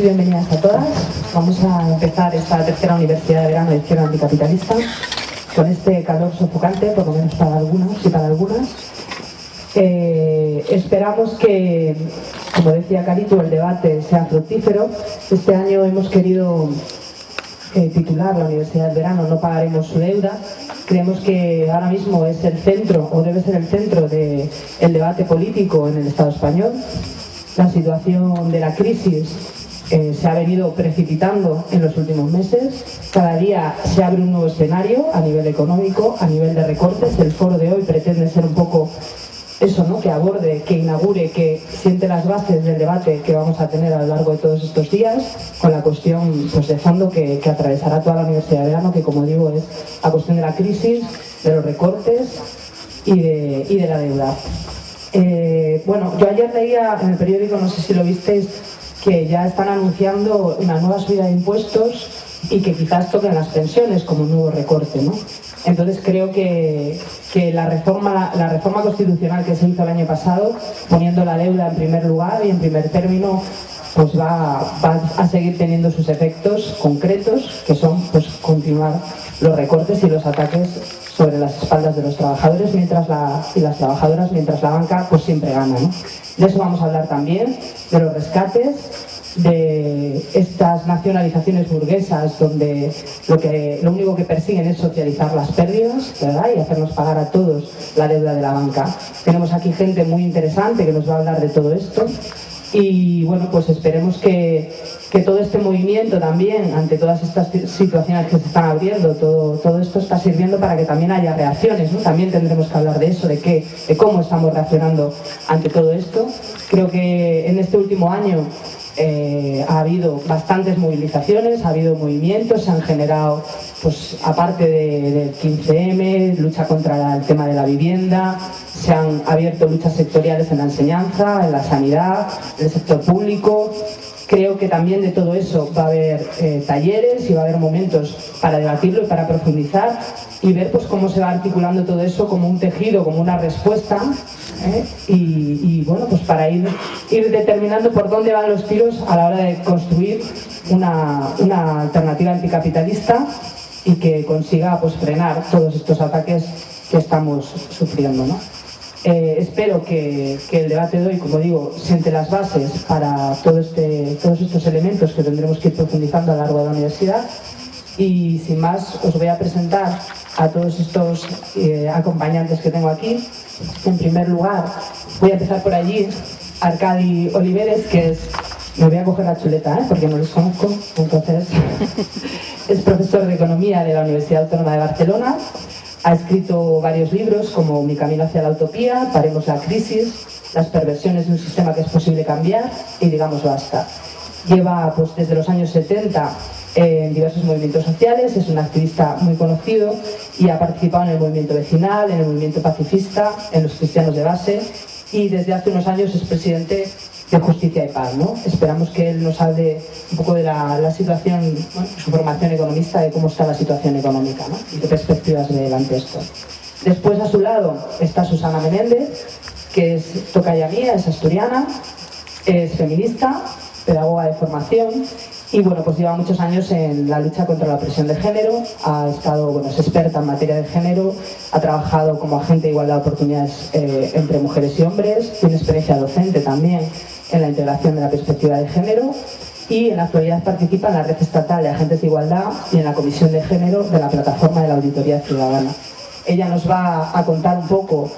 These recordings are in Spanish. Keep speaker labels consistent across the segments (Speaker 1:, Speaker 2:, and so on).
Speaker 1: bienvenidas a todas. Vamos a empezar esta tercera Universidad de Verano de Izquierda Anticapitalista con este calor sofocante, por lo menos para algunos y para algunas. Esperamos que, como decía Carito, el debate sea fructífero. Este año hemos querido titular la Universidad del Verano "No pagaremos su deuda". Creemos que ahora mismo es el centro, o debe ser el centro, del debate político en el Estado español. La situación de la crisis se ha venido precipitando en los últimos meses. Cada día se abre un nuevo escenario a nivel económico, a nivel de recortes. El foro de hoy pretende ser un poco eso, ¿no? Que aborde, que inaugure, que siente las bases del debate que vamos a tener a lo largo de todos estos días, con la cuestión, pues, de fondo que atravesará toda la Universidad de Verano, que, como digo, es la cuestión de la crisis, de los recortes y de la deuda. Bueno, yo ayer leía en el periódico, no sé si lo visteis, que ya están anunciando una nueva subida de impuestos y que quizás toquen las pensiones como un nuevo recorte, ¿no? Entonces creo que la reforma constitucional que se hizo el año pasado, poniendo la deuda en primer lugar y en primer término, pues va a seguir teniendo sus efectos concretos, que son, pues, continuar los recortes y los ataques sobre las espaldas de los trabajadores y las trabajadoras, mientras la banca, pues, siempre gana, ¿no? De eso vamos a hablar también, de los rescates, de estas nacionalizaciones burguesas donde lo único que persiguen es socializar las pérdidas, ¿verdad? Y hacernos pagar a todos la deuda de la banca. Tenemos aquí gente muy interesante que nos va a hablar de todo esto. Y bueno, pues esperemos que todo este movimiento también, ante todas estas situaciones que se están abriendo, todo esto está sirviendo para que también haya reacciones, ¿no? También tendremos que hablar de eso, de cómo estamos reaccionando ante todo esto. Creo que en este último año ha habido bastantes movilizaciones, ha habido movimientos, se han generado, pues, aparte del 15M, lucha contra el tema de la vivienda, se han abierto luchas sectoriales en la enseñanza, en la sanidad, en el sector público. Creo que también de todo eso va a haber talleres y va a haber momentos para debatirlo y para profundizar y ver, pues, cómo se va articulando todo eso como un tejido, como una respuesta, y bueno, pues para ir determinando por dónde van los tiros a la hora de construir una alternativa anticapitalista y que consiga, pues, frenar todos estos ataques que estamos sufriendo, ¿no? Espero que el debate de hoy, como digo, siente las bases para todos estos elementos que tendremos que ir profundizando a lo largo de la universidad. Y sin más, os voy a presentar a todos estos acompañantes que tengo aquí. En primer lugar, voy a empezar por allí, Arcadi Oliveres, que es... Me voy a coger la chuleta, porque no los conozco, entonces... Es profesor de Economía de la Universidad Autónoma de Barcelona. Ha escrito varios libros como Mi camino hacia la utopía, Paremos la crisis, Las perversiones de un sistema que es posible cambiar y Digamos basta. Lleva, pues, desde los años 70 en diversos movimientos sociales, es un activista muy conocido y ha participado en el movimiento vecinal, en el movimiento pacifista, en los cristianos de base, y desde hace unos años es presidente de Justicia y Paz, ¿no? Esperamos que él nos hable un poco de la situación, bueno, su formación economista, de cómo está la situación económica, ¿no? Y qué perspectivas ve ante esto. Después, a su lado, está Susana Menéndez, que es tocaya mía, es asturiana, es feminista, pedagoga de formación y, bueno, pues lleva muchos años en la lucha contra la opresión de género. Ha estado, bueno, es experta en materia de género, ha trabajado como agente de igualdad de oportunidades entre mujeres y hombres, tiene experiencia docente también en la integración de la perspectiva de género y en la actualidad participa en la Red Estatal de Agentes de Igualdad y en la Comisión de Género de la Plataforma de la Auditoría Ciudadana. Ella nos va a contar un poco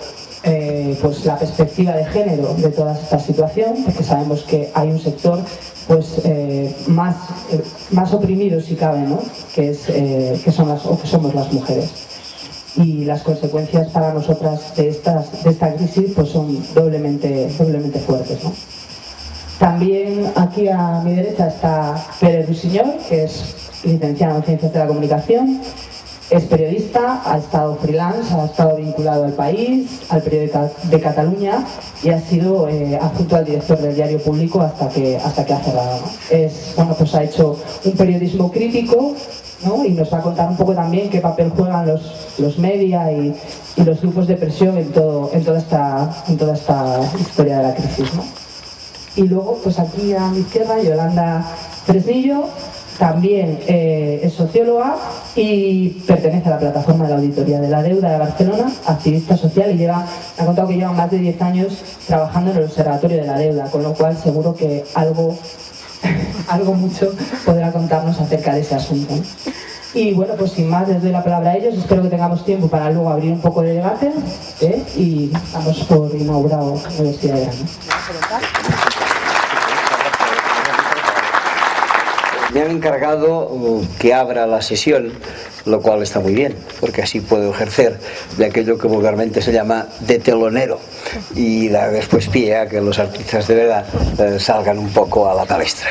Speaker 1: pues, la perspectiva de género de toda esta situación, porque sabemos que hay un sector, pues, más oprimido, si cabe, ¿no? que somos las mujeres. Y las consecuencias para nosotras de esta crisis, pues, son doblemente fuertes, ¿no? También aquí a mi derecha está Pere Rusiñol, que es licenciado en Ciencias de la Comunicación, es periodista, ha estado freelance, ha estado vinculado al País, al Periódico de Cataluña y ha sido adjunto al director del Diario Público hasta que ha cerrado, ¿no? Bueno, pues ha hecho un periodismo crítico, ¿no? Y nos va a contar un poco también qué papel juegan los media y los grupos de presión en toda esta historia de la crisis, ¿no? Y luego, pues aquí a mi izquierda, Yolanda Fresnillo también es socióloga y pertenece a la plataforma de la Auditoría de la Deuda de Barcelona, activista social, y ha contado que lleva más de 10 años trabajando en el Observatorio de la Deuda, con lo cual seguro que algo mucho podrá contarnos acerca de ese asunto, ¿no? Y bueno, pues sin más, les doy la palabra a ellos. Espero que tengamos tiempo para luego abrir un poco de debate, y damos por inaugurado la Universidad de Verano.
Speaker 2: Me han encargado que abra la sesión, lo cual está muy bien, porque así puedo ejercer de aquello que vulgarmente se llama de telonero y dar después pie a que los artistas de verdad salgan un poco a la palestra.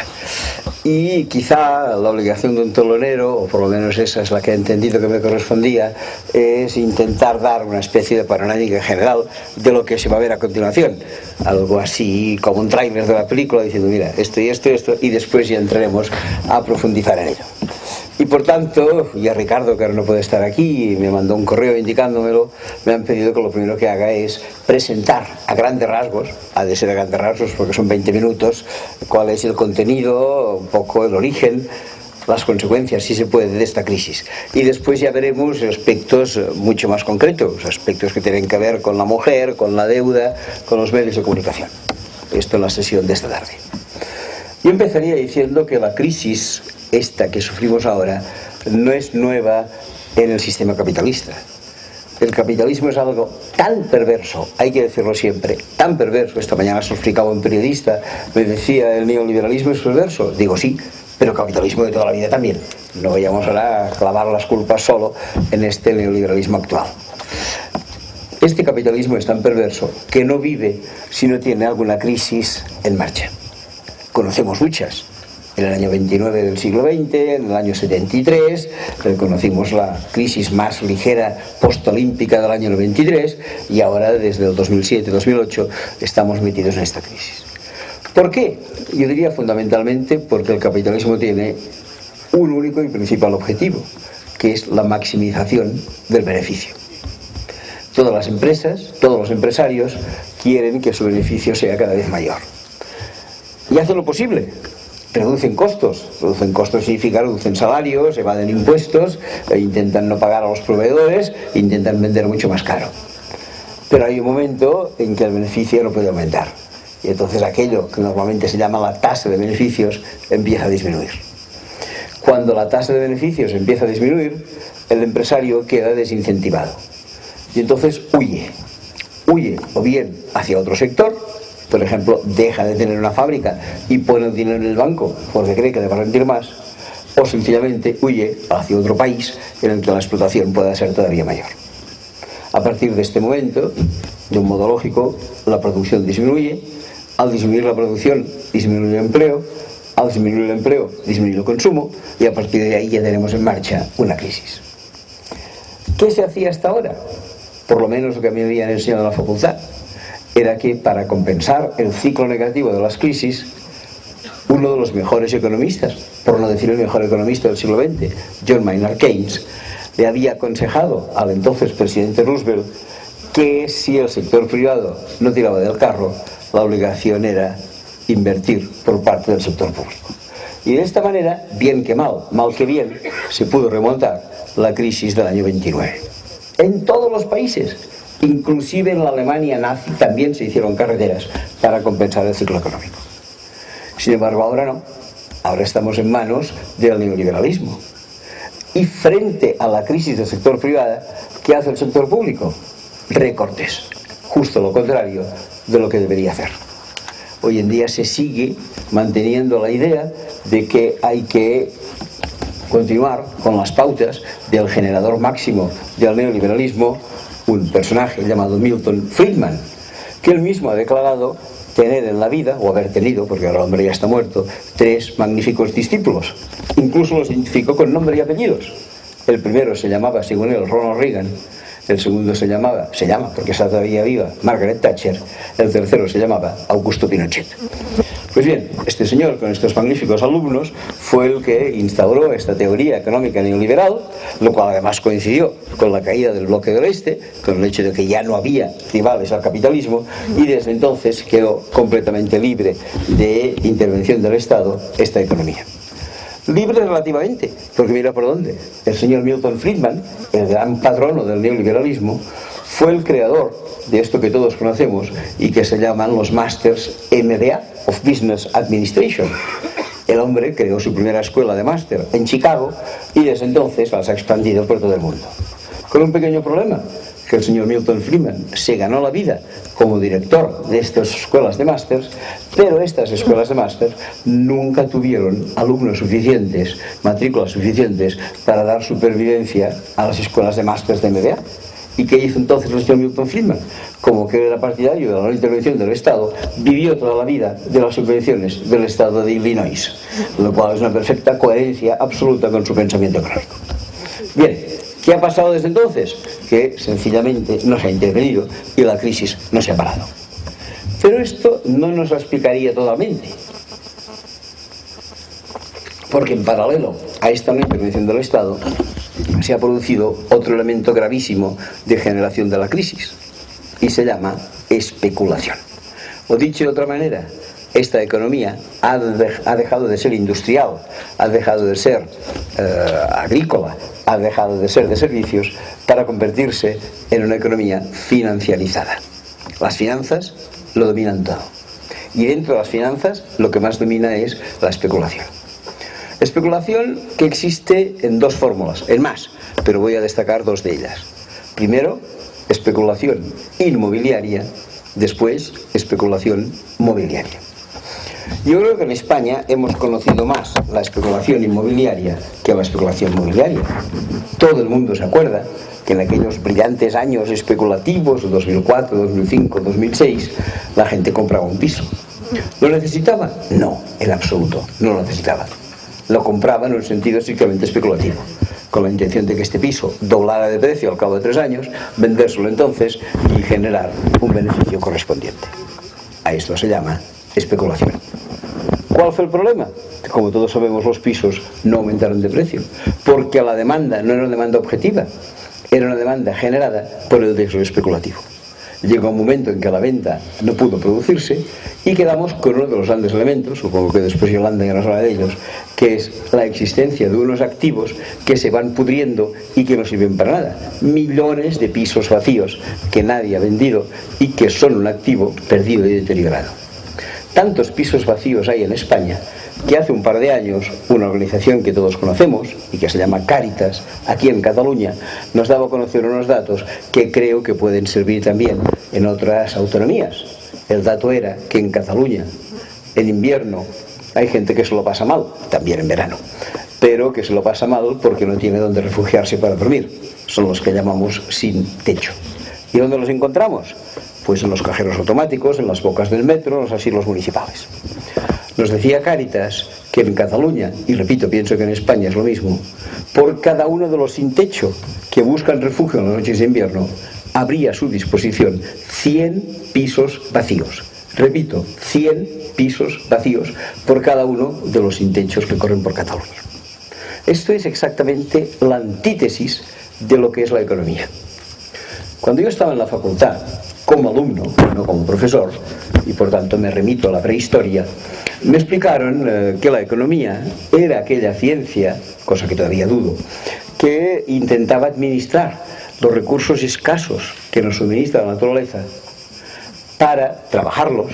Speaker 2: Y quizá la obligación de un telonero, o por lo menos esa es la que he entendido que me correspondía, es intentar dar una especie de panorámica general de lo que se va a ver a continuación. Algo así como un tráiler de la película diciendo, mira, esto y esto y esto, y después ya entraremos a profundizar en ello. Y por tanto, y a Ricardo, que ahora no puede estar aquí, me mandó un correo indicándomelo, me han pedido que lo primero que haga es presentar a grandes rasgos, ha de ser a grandes rasgos porque son 20 minutos, cuál es el contenido, un poco el origen, las consecuencias, si se puede, de esta crisis. Y después ya veremos aspectos mucho más concretos, aspectos que tienen que ver con la mujer, con la deuda, con los medios de comunicación. Esto es la sesión de esta tarde. Yo empezaría diciendo que la crisis esta que sufrimos ahora no es nueva en el sistema capitalista. El capitalismo es algo tan perverso, hay que decirlo siempre, tan perverso. Esta mañana se explicaba un periodista, me decía, el neoliberalismo es perverso. Digo, sí, pero el capitalismo de toda la vida también. No vayamos ahora a clavar las culpas solo en este neoliberalismo actual. Este capitalismo es tan perverso que no vive si no tiene alguna crisis en marcha. Conocemos muchas. En el año 29 del siglo XX, en el año 73, conocimos la crisis más ligera postolímpica del año 93 y ahora desde el 2007-2008 estamos metidos en esta crisis. ¿Por qué? Yo diría fundamentalmente porque el capitalismo tiene un único y principal objetivo, que es la maximización del beneficio. Todas las empresas, todos los empresarios quieren que su beneficio sea cada vez mayor. Y hacen lo posible. Reducen costos significa reducen salarios, evaden impuestos, intentan no pagar a los proveedores, intentan vender mucho más caro. Pero hay un momento en que el beneficio no puede aumentar y entonces aquello que normalmente se llama la tasa de beneficios empieza a disminuir. Cuando la tasa de beneficios empieza a disminuir, el empresario queda desincentivado y entonces huye o bien hacia otro sector. Por ejemplo, deja de tener una fábrica y pone el dinero en el banco porque cree que le va a rendir más, o sencillamente huye hacia otro país en el que la explotación pueda ser todavía mayor. A partir de este momento, de un modo lógico, la producción disminuye. Al disminuir la producción, disminuye el empleo. Al disminuir el empleo, disminuye el consumo, y a partir de ahí ya tenemos en marcha una crisis. ¿Qué se hacía hasta ahora? Por lo menos lo que a mí me habían enseñado en la facultad era que para compensar el ciclo negativo de las crisis, uno de los mejores economistas, por no decir el mejor economista del siglo XX, John Maynard Keynes, le había aconsejado al entonces presidente Roosevelt que si el sector privado no tiraba del carro, la obligación era invertir por parte del sector público. Y de esta manera, bien que mal que bien, se pudo remontar la crisis del año 29. En todos los países, inclusive en la Alemania nazi, también se hicieron carreteras para compensar el ciclo económico. Sin embargo, ahora no. Ahora estamos en manos del neoliberalismo. Y frente a la crisis del sector privado, ¿qué hace el sector público? Recortes. Justo lo contrario de lo que debería hacer. Hoy en día se sigue manteniendo la idea de que hay que continuar con las pautas del generador máximo del neoliberalismo, un personaje llamado Milton Friedman, que él mismo ha declarado tener en la vida, o haber tenido, porque ahora el hombre ya está muerto, 3 magníficos discípulos. Incluso los identificó con nombre y apellidos. El primero se llamaba, según él, Ronald Reagan. El segundo se llama, porque está todavía viva, Margaret Thatcher. El tercero se llamaba Augusto Pinochet. Pues bien, este señor, con estos magníficos alumnos, fue el que instauró esta teoría económica neoliberal, lo cual además coincidió con la caída del bloque del Este, con el hecho de que ya no había rivales al capitalismo, y desde entonces quedó completamente libre de intervención del Estado esta economía. Libre relativamente, porque mira por dónde. El señor Milton Friedman, el gran patrono del neoliberalismo, fue el creador de esto que todos conocemos y que se llaman los Masters MBA, of Business Administration. El hombre creó su primera escuela de máster en Chicago y desde entonces las ha expandido por todo el mundo. Con un pequeño problema, que el señor Milton Friedman se ganó la vida como director de estas escuelas de másters, pero estas escuelas de máster nunca tuvieron alumnos suficientes, matrículas suficientes para dar supervivencia a las escuelas de máster de MBA. ¿Y qué hizo entonces el señor Milton Friedman? Como que era partidario de la no intervención del Estado, vivió toda la vida de las subvenciones del Estado de Illinois, lo cual es una perfecta coherencia absoluta con su pensamiento económico. Bien, ¿qué ha pasado desde entonces? Que sencillamente no se ha intervenido y la crisis no se ha parado. Pero esto no nos lo explicaría totalmente, porque en paralelo a esta no intervención del Estado se ha producido otro elemento gravísimo de generación de la crisis y se llama especulación. O dicho de otra manera, esta economía ha dejado de ser industrial, ha dejado de ser agrícola, ha dejado de ser de servicios para convertirse en una economía financiarizada. Las finanzas lo dominan todo. Y dentro de las finanzas lo que más domina es la especulación. Especulación que existe en dos fórmulas, en más, pero voy a destacar dos de ellas. Primero, especulación inmobiliaria, después, especulación mobiliaria. Yo creo que en España hemos conocido más la especulación inmobiliaria que la especulación mobiliaria. Todo el mundo se acuerda que en aquellos brillantes años especulativos, 2004, 2005, 2006, la gente compraba un piso. ¿Lo necesitaba? No, en absoluto, no lo necesitaba. Lo compraba en un sentido estrictamente especulativo, con la intención de que este piso doblara de precio al cabo de 3 años, vendérselo entonces y generar un beneficio correspondiente. A esto se llama especulación. ¿Cuál fue el problema? Como todos sabemos, los pisos no aumentaron de precio, porque la demanda no era una demanda objetiva, era una demanda generada por el deseo especulativo. Llegó un momento en que la venta no pudo producirse y quedamos con uno de los grandes elementos, supongo que después Yolanda ya nos habla de ellos, que es la existencia de unos activos que se van pudriendo y que no sirven para nada. Millones de pisos vacíos que nadie ha vendido y que son un activo perdido y deteriorado. Tantos pisos vacíos hay en España que hace un par de años una organización que todos conocemos y que se llama Cáritas, aquí en Cataluña, nos daba a conocer unos datos que creo que pueden servir también en otras autonomías. El dato era que en Cataluña, en invierno, hay gente que se lo pasa mal, también en verano, pero que se lo pasa mal porque no tiene dónde refugiarse para dormir. Son los que llamamos sin techo. ¿Y dónde los encontramos? Pues en los cajeros automáticos, en las bocas del metro, en los asilos municipales. Nos decía Cáritas que en Cataluña, y repito, pienso que en España es lo mismo, por cada uno de los sin techo que buscan refugio en las noches de invierno, habría a su disposición 100 pisos vacíos. Repito, 100 pisos vacíos por cada uno de los sin techos que corren por Cataluña. Esto es exactamente la antítesis de lo que es la economía. Cuando yo estaba en la facultad, como alumno, no como profesor, y por tanto me remito a la prehistoria, me explicaron que la economía era aquella ciencia, cosa que todavía dudo, que intentaba administrar los recursos escasos que nos suministra la naturaleza para trabajarlos,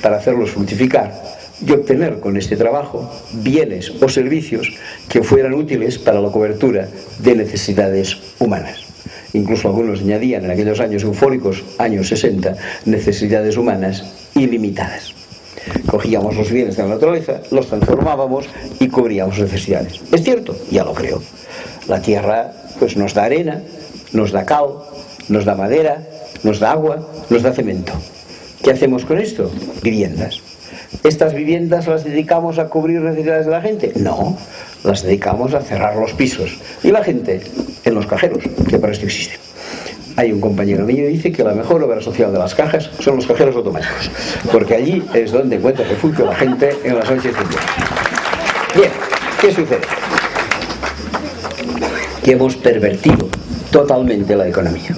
Speaker 2: para hacerlos fructificar y obtener con este trabajo bienes o servicios que fueran útiles para la cobertura de necesidades humanas. Incluso algunos añadían en aquellos años eufóricos, años 60, necesidades humanas ilimitadas. Cogíamos los bienes de la naturaleza, los transformábamos y cubríamos necesidades. Es cierto, ya lo creo. La tierra pues nos da arena, nos da cal, nos da madera, nos da agua, nos da cemento. ¿Qué hacemos con esto? Viviendas. ¿Estas viviendas las dedicamos a cubrir necesidades de la gente? No, las dedicamos a cerrar los pisos. Y la gente en los cajeros, que para esto existen. Hay un compañero mío que dice que la mejor obra social de las cajas son los cajeros automáticos, porque allí es donde encuentra refugio la gente en las noches de invierno. Bien, ¿qué sucede? Que hemos pervertido totalmente la economía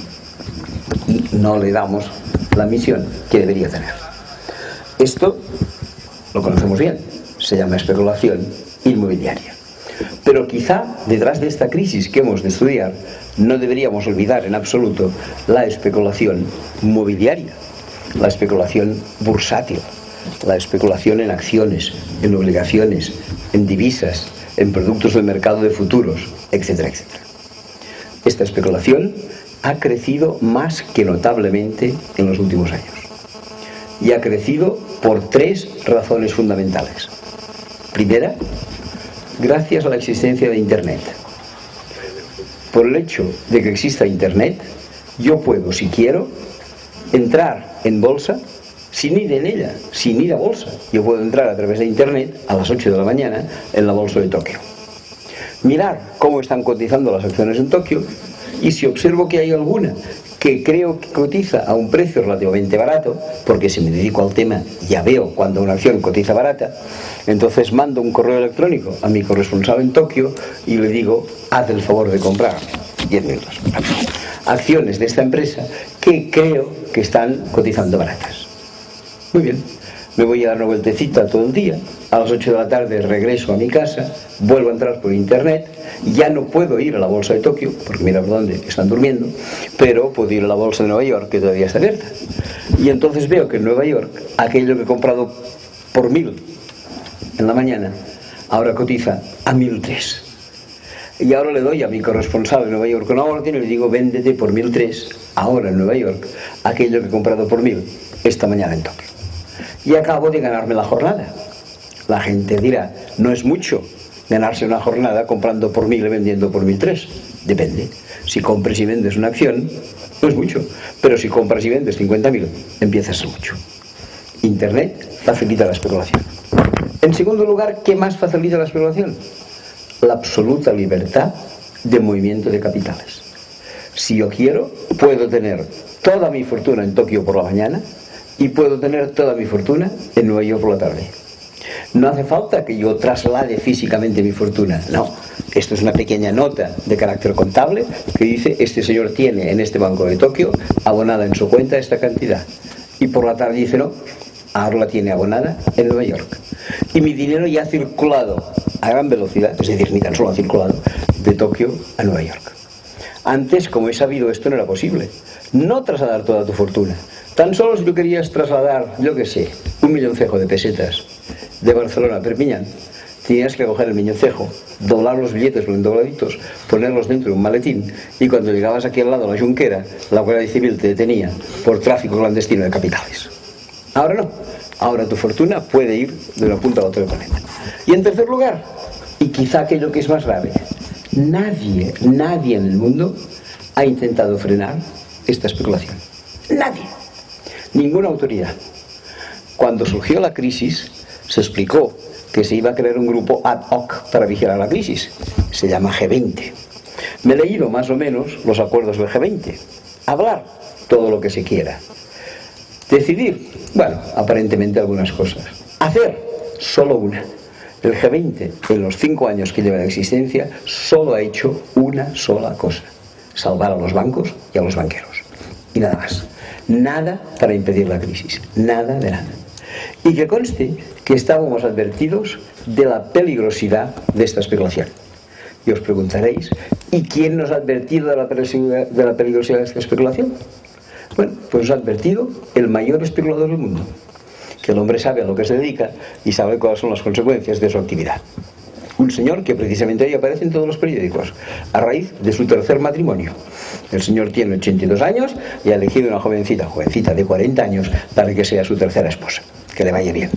Speaker 2: y no le damos la misión que debería tener. Esto lo conocemos bien, se llama especulación inmobiliaria. Pero quizá detrás de esta crisis que hemos de estudiar no deberíamos olvidar en absoluto la especulación mobiliaria, la especulación bursátil, la especulación en acciones, en obligaciones, en divisas, en productos del mercado de futuros, etcétera, etcétera. Esta especulación ha crecido más que notablemente en los últimos años. Y ha crecido por tres razones fundamentales. Primera, gracias a la existencia de Internet. Por el hecho de que exista Internet, yo puedo, si quiero, entrar en bolsa sin ir en ella, sin ir a bolsa. Yo puedo entrar a través de Internet a las 8 de la mañana en la bolsa de Tokio. Mirar cómo están cotizando las acciones en Tokio, y si observo que hay alguna que creo que cotiza a un precio relativamente barato, porque si me dedico al tema ya veo cuando una acción cotiza barata, entonces mando un correo electrónico a mi corresponsal en Tokio y le digo, haz el favor de comprar 10 minutos acciones de esta empresa que creo que están cotizando baratas. Muy bien, me voy a dar una vueltecita todo el día, a las 8 de la tarde regreso a mi casa, vuelvo a entrar por Internet, ya no puedo ir a la bolsa de Tokio, porque mira por dónde están durmiendo, pero puedo ir a la bolsa de Nueva York, que todavía está abierta. Y entonces veo que en Nueva York, aquello que he comprado por 1.000 en la mañana, ahora cotiza a 1.003. Y ahora le doy a mi corresponsal en Nueva York una orden y le digo, véndete por 1.003, ahora en Nueva York, aquello que he comprado por 1.000 esta mañana en Tokio. Y acabo de ganarme la jornada. La gente dirá, no es mucho ganarse una jornada comprando por 1.000 y vendiendo por 1.003. Depende. Si compras y vendes una acción, no es mucho. Pero si compras y vendes 50.000, empieza a ser mucho. Internet facilita la especulación. En segundo lugar, ¿qué más facilita la especulación? La absoluta libertad de movimiento de capitales. Si yo quiero, puedo tener toda mi fortuna en Tokio por la mañana y puedo tener toda mi fortuna en Nueva York por la tarde. No hace falta que yo traslade físicamente mi fortuna, no. Esto es una pequeña nota de carácter contable que dice, este señor tiene en este banco de Tokio abonada en su cuenta esta cantidad. Y por la tarde dice, no, ahora la tiene abonada en Nueva York. Y mi dinero ya ha circulado a gran velocidad, es decir, ni tan solo ha circulado de Tokio a Nueva York. Antes, como he sabido, esto no era posible. No trasladar toda tu fortuna. Tan solo si tú querías trasladar, yo qué sé, 1 milloncejo de pesetas de Barcelona a Perpiñán, tenías que coger el milloncejo, doblar los billetes bien dobladitos, ponerlos dentro de un maletín, y cuando llegabas aquí al lado a la Junquera, la Guardia Civil te detenía por tráfico clandestino de capitales. Ahora no. Ahora tu fortuna puede ir de una punta a la otra del planeta. Y en tercer lugar, y quizá aquello que es más grave, nadie en el mundo ha intentado frenar esta especulación. Nadie. Ninguna autoridad. Cuando surgió la crisis, se explicó que se iba a crear un grupo ad hoc para vigilar la crisis. Se llama G20. Me he leído más o menos los acuerdos del G20. Hablar todo lo que se quiera. Decidir, bueno, aparentemente algunas cosas. Hacer, solo una. El G20, en los 5 años que lleva de existencia, solo ha hecho una sola cosa: salvar a los bancos y a los banqueros. Y nada más. Nada para impedir la crisis. Nada de nada. Y que conste que estábamos advertidos de la peligrosidad de esta especulación. Y os preguntaréis, ¿y quién nos ha advertido de la peligrosidad de esta especulación? Bueno, pues nos ha advertido el mayor especulador del mundo, que el hombre sabe a lo que se dedica y sabe cuáles son las consecuencias de su actividad. Un señor que precisamente hoy aparece en todos los periódicos, a raíz de su tercer matrimonio. El señor tiene 82 años y ha elegido una jovencita de 40 años para que sea su tercera esposa. Que le vaya bien.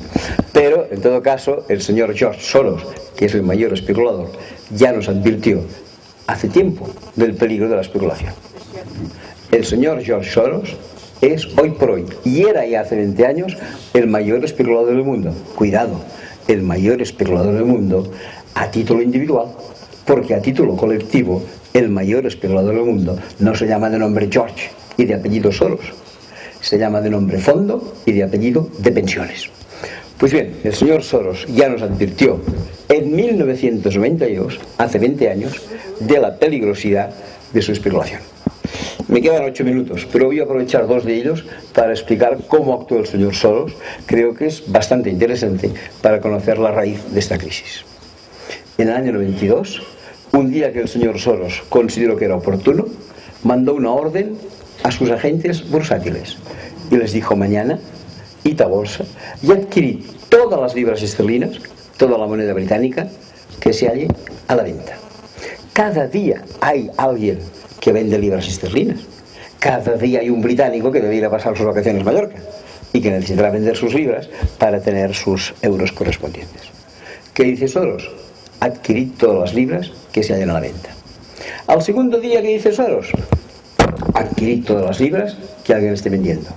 Speaker 2: Pero, en todo caso, el señor George Soros, que es el mayor especulador, ya nos advirtió hace tiempo del peligro de la especulación. El señor George Soros es hoy por hoy, y era ya hace 20 años, el mayor especulador del mundo. Cuidado, el mayor especulador del mundo a título individual, porque a título colectivo, el mayor especulador del mundo no se llama de nombre George y de apellido Soros, se llama de nombre Fondo y de apellido de Pensiones. Pues bien, el señor Soros ya nos advirtió en 1992, hace 20 años, de la peligrosidad de su especulación. Me quedan 8 minutos, pero voy a aprovechar 2 de ellos para explicar cómo actuó el señor Soros. Creo que es bastante interesante para conocer la raíz de esta crisis. en el año 92, un día que el señor Soros consideró que era oportuno, mandó una orden a sus agentes bursátiles y les dijo: mañana, id a bolsa y adquirid todas las libras esterlinas, toda la moneda británica que se halle a la venta. Cada día hay alguien que vende libras esterlinas. Cada día hay un británico que debe ir a pasar sus vacaciones a Mallorca y que necesitará vender sus libras para tener sus euros correspondientes. ¿Qué dice Soros? Adquirid todas las libras que se hallen a la venta. Al segundo día, ¿qué dice Soros? Adquirid todas las libras que alguien esté vendiendo.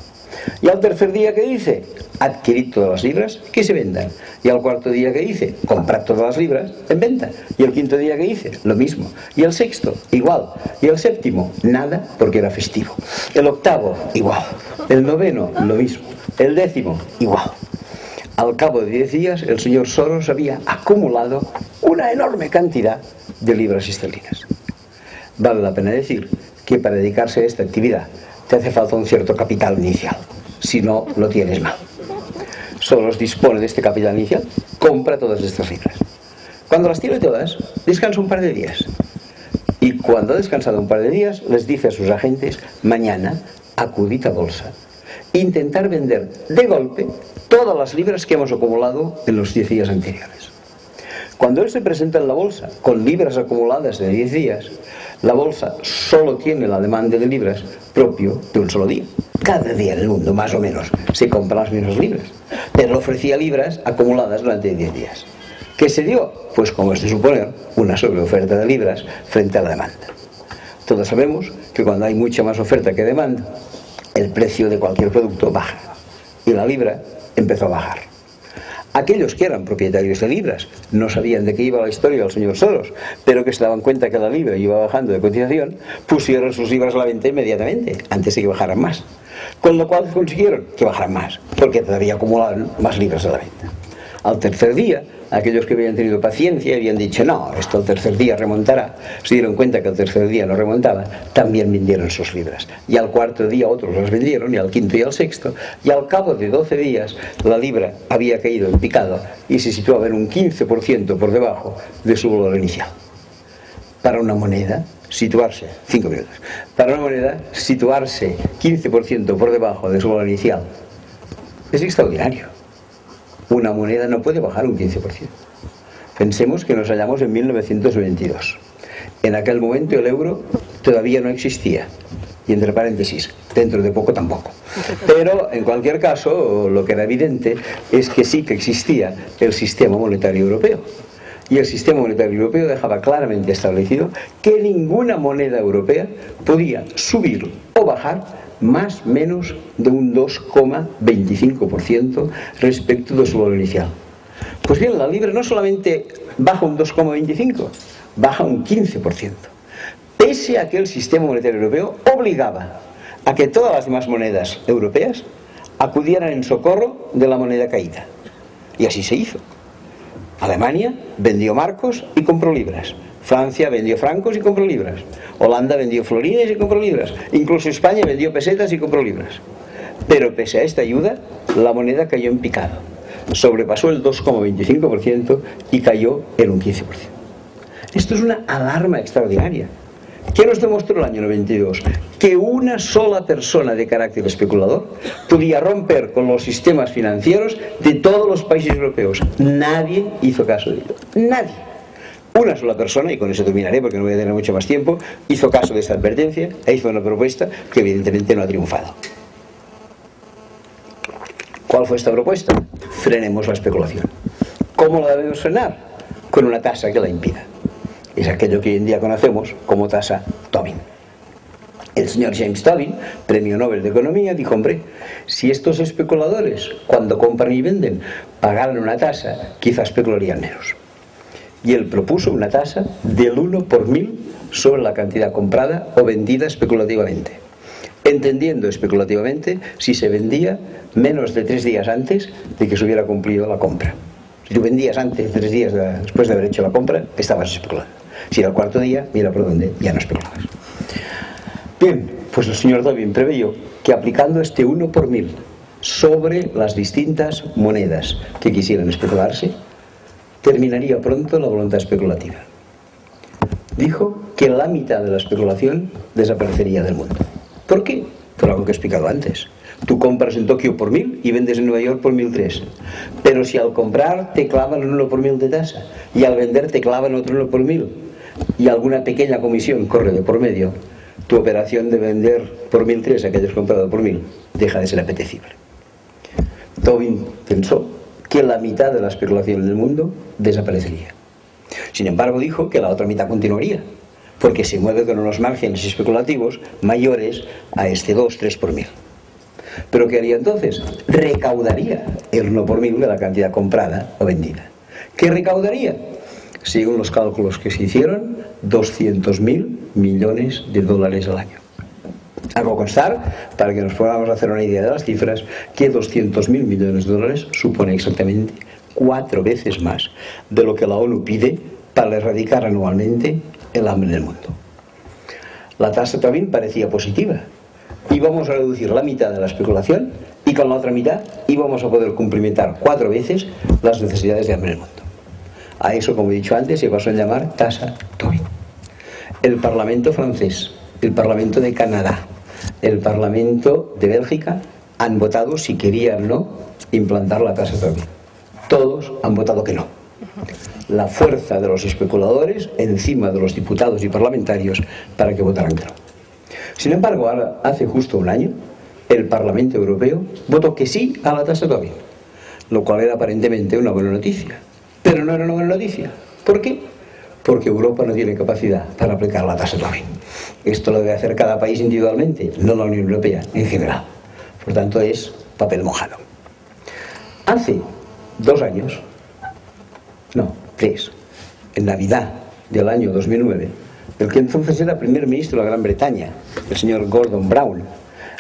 Speaker 2: Y al tercer día, ¿qué dice? Adquirid todas las libras que se vendan. Y al cuarto día, ¿qué dice? Comprad todas las libras en venta. Y el quinto día, ¿qué dice? Lo mismo. Y el sexto, igual. Y el séptimo, nada, porque era festivo. El octavo, igual. El noveno, lo mismo. El décimo, igual. Al cabo de 10 días, el señor Soros había acumulado una enorme cantidad de libras esterlinas. Vale la pena decir que para dedicarse a esta actividad te hace falta un cierto capital inicial. Si no, lo tienes mal. Soros dispone de este capital inicial, compra todas estas libras. Cuando las tiene todas, descansa un par de días. Y cuando ha descansado un par de días, les dice a sus agentes: mañana acudid a bolsa. Intentar vender de golpe todas las libras que hemos acumulado en los 10 días anteriores. Cuando él se presenta en la bolsa con libras acumuladas de 10 días, la bolsa solo tiene la demanda de libras propio de un solo día. Cada día en el mundo, más o menos, se compran las mismas libras. Pero ofrecía libras acumuladas durante 10 días. ¿Qué se dio? Pues, como es de suponer, una sobreoferta de libras frente a la demanda. Todos sabemos que cuando hay mucha más oferta que demanda, el precio de cualquier producto baja. Y la libra empezó a bajar. Aquellos que eran propietarios de libras no sabían de qué iba la historia del señor Soros, pero que se daban cuenta que la libra iba bajando de cotización, pusieron sus libras a la venta inmediatamente, antes de que bajaran más. Con lo cual consiguieron que bajaran más, porque todavía acumularon más libras a la venta. Al tercer día, aquellos que habían tenido paciencia y habían dicho: no, esto al tercer día remontará, se dieron cuenta que al tercer día no remontaba, también vendieron sus libras. Y al cuarto día otros las vendieron, y al quinto y al sexto, y al cabo de 12 días la libra había caído en picado y se situaba en un 15% por debajo de su valor inicial. Para una moneda, situarse, 5 minutos, para una moneda, situarse 15% por debajo de su valor inicial es extraordinario. Una moneda no puede bajar un 15%. Pensemos que nos hallamos en 1922. En aquel momento el euro todavía no existía. Y entre paréntesis, dentro de poco tampoco. Pero en cualquier caso, lo que era evidente es que sí que existía el sistema monetario europeo. Y el sistema monetario europeo dejaba claramente establecido que ninguna moneda europea podía subir o bajar más menos de un 2,25% respecto de su valor inicial. Pues bien, la libra no solamente baja un 2,25%, baja un 15%. Pese a que el sistema monetario europeo obligaba a que todas las demás monedas europeas acudieran en socorro de la moneda caída. Y así se hizo. Alemania vendió marcos y compró libras. Francia vendió francos y compró libras. Holanda vendió florines y compró libras. Incluso España vendió pesetas y compró libras. Pero pese a esta ayuda, la moneda cayó en picado. Sobrepasó el 2,25% y cayó en un 15%. Esto es una alarma extraordinaria. ¿Qué nos demostró el año 92? Que una sola persona de carácter especulador podía romper con los sistemas financieros de todos los países europeos. Nadie hizo caso de ello. Nadie. Una sola persona, y con eso terminaré porque no voy a tener mucho más tiempo, hizo caso de esta advertencia e hizo una propuesta que evidentemente no ha triunfado. ¿Cuál fue esta propuesta? Frenemos la especulación. ¿Cómo la debemos frenar? Con una tasa que la impida. Es aquello que hoy en día conocemos como tasa Tobin. El señor James Tobin, premio Nobel de Economía, dijo: hombre, si estos especuladores, cuando compran y venden, pagaran una tasa, quizás especularían menos. Y él propuso una tasa del 1 por 1000 sobre la cantidad comprada o vendida especulativamente, entendiendo especulativamente si se vendía menos de 3 días antes de que se hubiera cumplido la compra. Si tú vendías antes, 3 días después de haber hecho la compra, estabas especulando. Si era el cuarto día, mira por dónde, ya no especulabas. Bien, pues el señor Tobin preveyó que aplicando este 1 por 1000 sobre las distintas monedas que quisieran especularse, terminaría pronto la voluntad especulativa. Dijo que la mitad de la especulación desaparecería del mundo. ¿Por qué? Por algo que he explicado antes. Tú compras en Tokio por 1.000 y vendes en Nueva York por 1.003. Pero si al comprar te clavan un 1 por 1.000 de tasa y al vender te clavan otro 1 por 1.000 y alguna pequeña comisión corre de por medio, tu operación de vender por 1.003 a que hayas comprado por 1.000 deja de ser apetecible. Tobin pensó que la mitad de la especulación del mundo desaparecería. Sin embargo, dijo que la otra mitad continuaría, porque se mueve con unos márgenes especulativos mayores a este 2-3 por 1.000. ¿Pero qué haría entonces? Recaudaría el 1 por 1.000 de la cantidad comprada o vendida. ¿Qué recaudaría? Según los cálculos que se hicieron, 200.000 millones de dólares al año. Hago constar, para que nos podamos hacer una idea de las cifras, que 200.000 millones de dólares supone exactamente 4 veces más de lo que la ONU pide para erradicar anualmente el hambre en el mundo. La tasa Tobin parecía positiva. Íbamos a reducir la mitad de la especulación y con la otra mitad íbamos a poder cumplimentar 4 veces las necesidades de hambre en el mundo. A eso, como he dicho antes, se pasó a llamar tasa Tobin. El Parlamento francés, el Parlamento de Canadá, el Parlamento de Bélgica han votado si querían o no implantar la tasa Tobin. Todos han votado que no. La fuerza de los especuladores encima de los diputados y parlamentarios para que votaran que no. Sin embargo, ahora, hace justo un año, el Parlamento Europeo votó que sí a la tasa Tobin, lo cual era aparentemente una buena noticia. Pero no era una buena noticia. ¿Por qué? Porque Europa no tiene capacidad para aplicar la tasa Tobin. Esto lo debe hacer cada país individualmente, no la Unión Europea en general. Por tanto, es papel mojado. Hace 2 años, no, 3, en Navidad del año 2009, el que entonces era primer ministro de la Gran Bretaña, el señor Gordon Brown,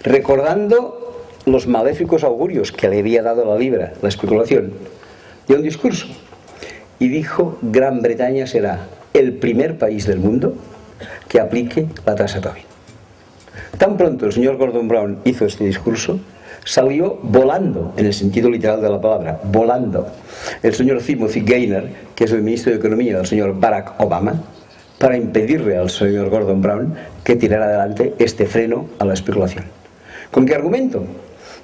Speaker 2: recordando los maléficos augurios que le había dado la libra, la especulación, dio un discurso y dijo: Gran Bretaña será el primer país del mundo que aplique la tasa Tobin. Tan pronto el señor Gordon Brown hizo este discurso, salió volando, en el sentido literal de la palabra, volando, el señor Timothy Geithner, que es el ministro de Economía del señor Barack Obama, para impedirle al señor Gordon Brown que tirara adelante este freno a la especulación. ¿Con qué argumento?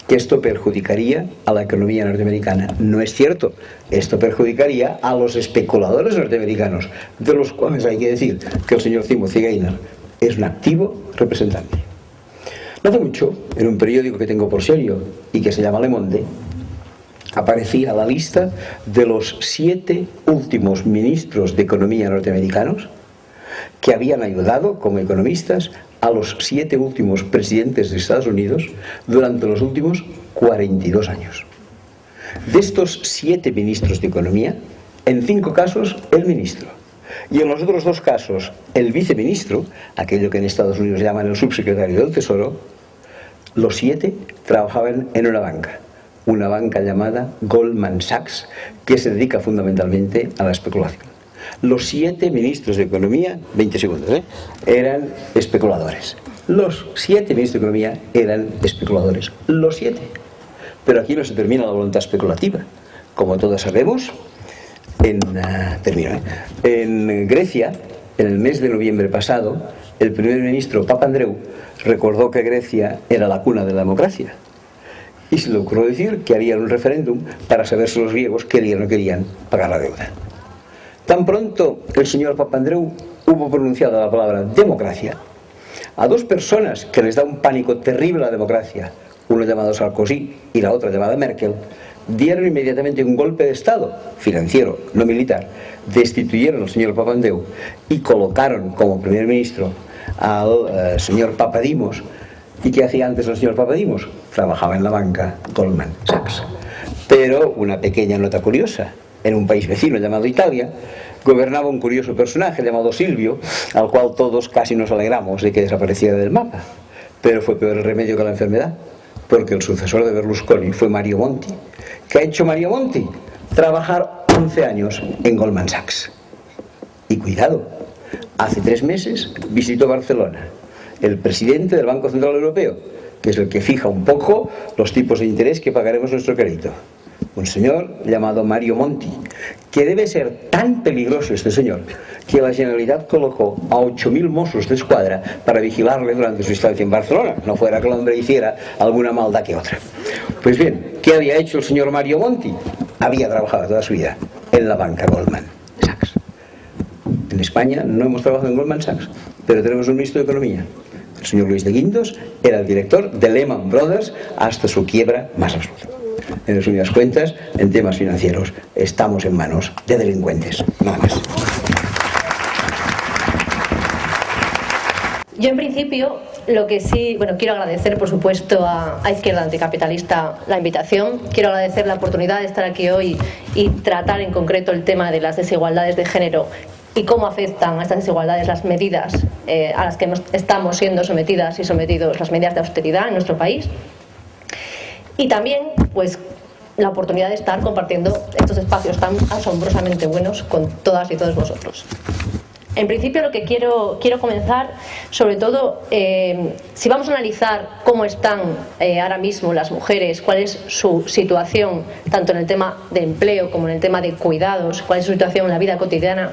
Speaker 2: Que esto perjudicaría a la economía norteamericana. No es cierto. Esto perjudicaría a los especuladores norteamericanos, de los cuales hay que decir que el señor Timothy Geithner es un activo representante. No hace mucho, en un periódico que tengo por serio y que se llama Le Monde, aparecía la lista de los 7 últimos ministros de Economía norteamericanos que habían ayudado como economistas a los 7 últimos presidentes de Estados Unidos durante los últimos 42 años. De estos 7 ministros de Economía, en 5 casos el ministro, y en los otros 2 casos el viceministro, aquello que en Estados Unidos llaman el subsecretario del Tesoro, los 7 trabajaban en una banca llamada Goldman Sachs, que se dedica fundamentalmente a la especulación. Los 7 ministros de Economía, 20 segundos, eran especuladores. Los 7 ministros de Economía eran especuladores. Los 7. Pero aquí no se termina la voluntad especulativa. Como todos sabemos, en Grecia, en el mes de noviembre pasado, el primer ministro Papandreou recordó que Grecia era la cuna de la democracia. Y se le ocurrió decir que haría un referéndum para saber si los griegos querían o no querían pagar la deuda. Tan pronto el señor Papandreou hubo pronunciado la palabra democracia, a 2 personas que les da un pánico terrible a la democracia, uno llamado Sarkozy y la otra llamada Merkel, dieron inmediatamente un golpe de Estado, financiero, no militar, destituyeron al señor Papandreou y colocaron como primer ministro al señor Papadimos. ¿Y qué hacía antes el señor Papadimos? Trabajaba en la banca Goldman Sachs. Pero una pequeña nota curiosa: en un país vecino llamado Italia, gobernaba un curioso personaje llamado Silvio, al cual todos casi nos alegramos de que desapareciera del mapa. Pero fue peor el remedio que la enfermedad, porque el sucesor de Berlusconi fue Mario Monti. ¿Qué ha hecho Mario Monti? Trabajar 11 años en Goldman Sachs. Y cuidado, hace 3 meses visitó Barcelona el presidente del Banco Central Europeo, que es el que fija un poco los tipos de interés que pagaremos nuestro crédito. un señor llamado Mario Monti, que debe ser tan peligroso este señor que la Generalitat colocó a 8.000 mossos de escuadra para vigilarle durante su estancia en Barcelona, no fuera que el hombre hiciera alguna maldad que otra. Pues bien, ¿qué había hecho el señor Mario Monti? Había trabajado toda su vida en la banca Goldman Sachs. En España no hemos trabajado en Goldman Sachs, pero tenemos un ministro de Economía. El señor Luis de Guindos era el director de Lehman Brothers hasta su quiebra más absoluta. En resumidas cuentas, en temas financieros estamos en manos de delincuentes, nada más.
Speaker 3: Yo, en principio, lo que sí, quiero agradecer, por supuesto, a Izquierda Anticapitalista la invitación. Quiero agradecer la oportunidad de estar aquí hoy y tratar en concreto el tema de las desigualdades de género y cómo afectan a estas desigualdades las medidas a las que estamos siendo sometidas y sometidos, las medidas de austeridad en nuestro país. Y también, pues, la oportunidad de estar compartiendo estos espacios tan asombrosamente buenos con todas y todos vosotros. En principio, lo que quiero comenzar, sobre todo, si vamos a analizar cómo están ahora mismo las mujeres, cuál es su situación, tanto en el tema de empleo como en el tema de cuidados, cuál es su situación en la vida cotidiana,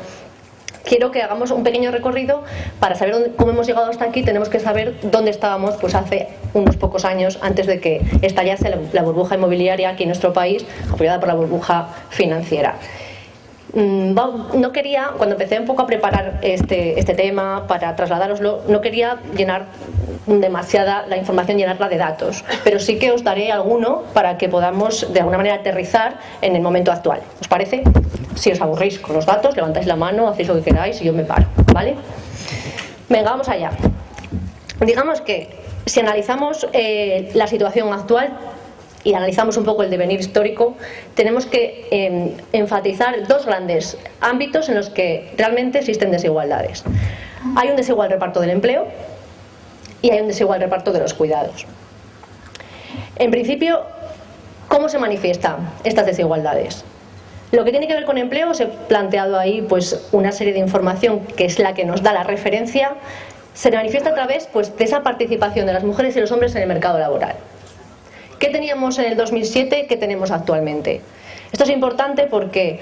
Speaker 3: quiero que hagamos un pequeño recorrido para saber cómo hemos llegado hasta aquí. Tenemos que saber dónde estábamos pues hace unos pocos años, antes de que estallase la burbuja inmobiliaria aquí en nuestro país, apoyada por la burbuja financiera. No quería, cuando empecé un poco a preparar este tema para trasladároslo, no quería llenar demasiada la información, llenarla de datos, pero sí que os daré alguno para que podamos de alguna manera aterrizar en el momento actual. ¿Os parece? Si os aburrís con los datos, levantáis la mano, hacéis lo que queráis y yo me paro, ¿vale? Venga, vamos allá. Digamos que si analizamos la situación actual y analizamos un poco el devenir histórico, tenemos que enfatizar dos grandes ámbitos en los que realmente existen desigualdades. Hay un desigual reparto del empleo y hay un desigual reparto de los cuidados. En principio, ¿cómo se manifiestan estas desigualdades? Lo que tiene que ver con empleo, os he planteado ahí pues una serie de información que es la que nos da la referencia. Se manifiesta a través pues de esa participación de las mujeres y los hombres en el mercado laboral. ¿Qué teníamos en el 2007? ¿Qué tenemos actualmente? Esto es importante porque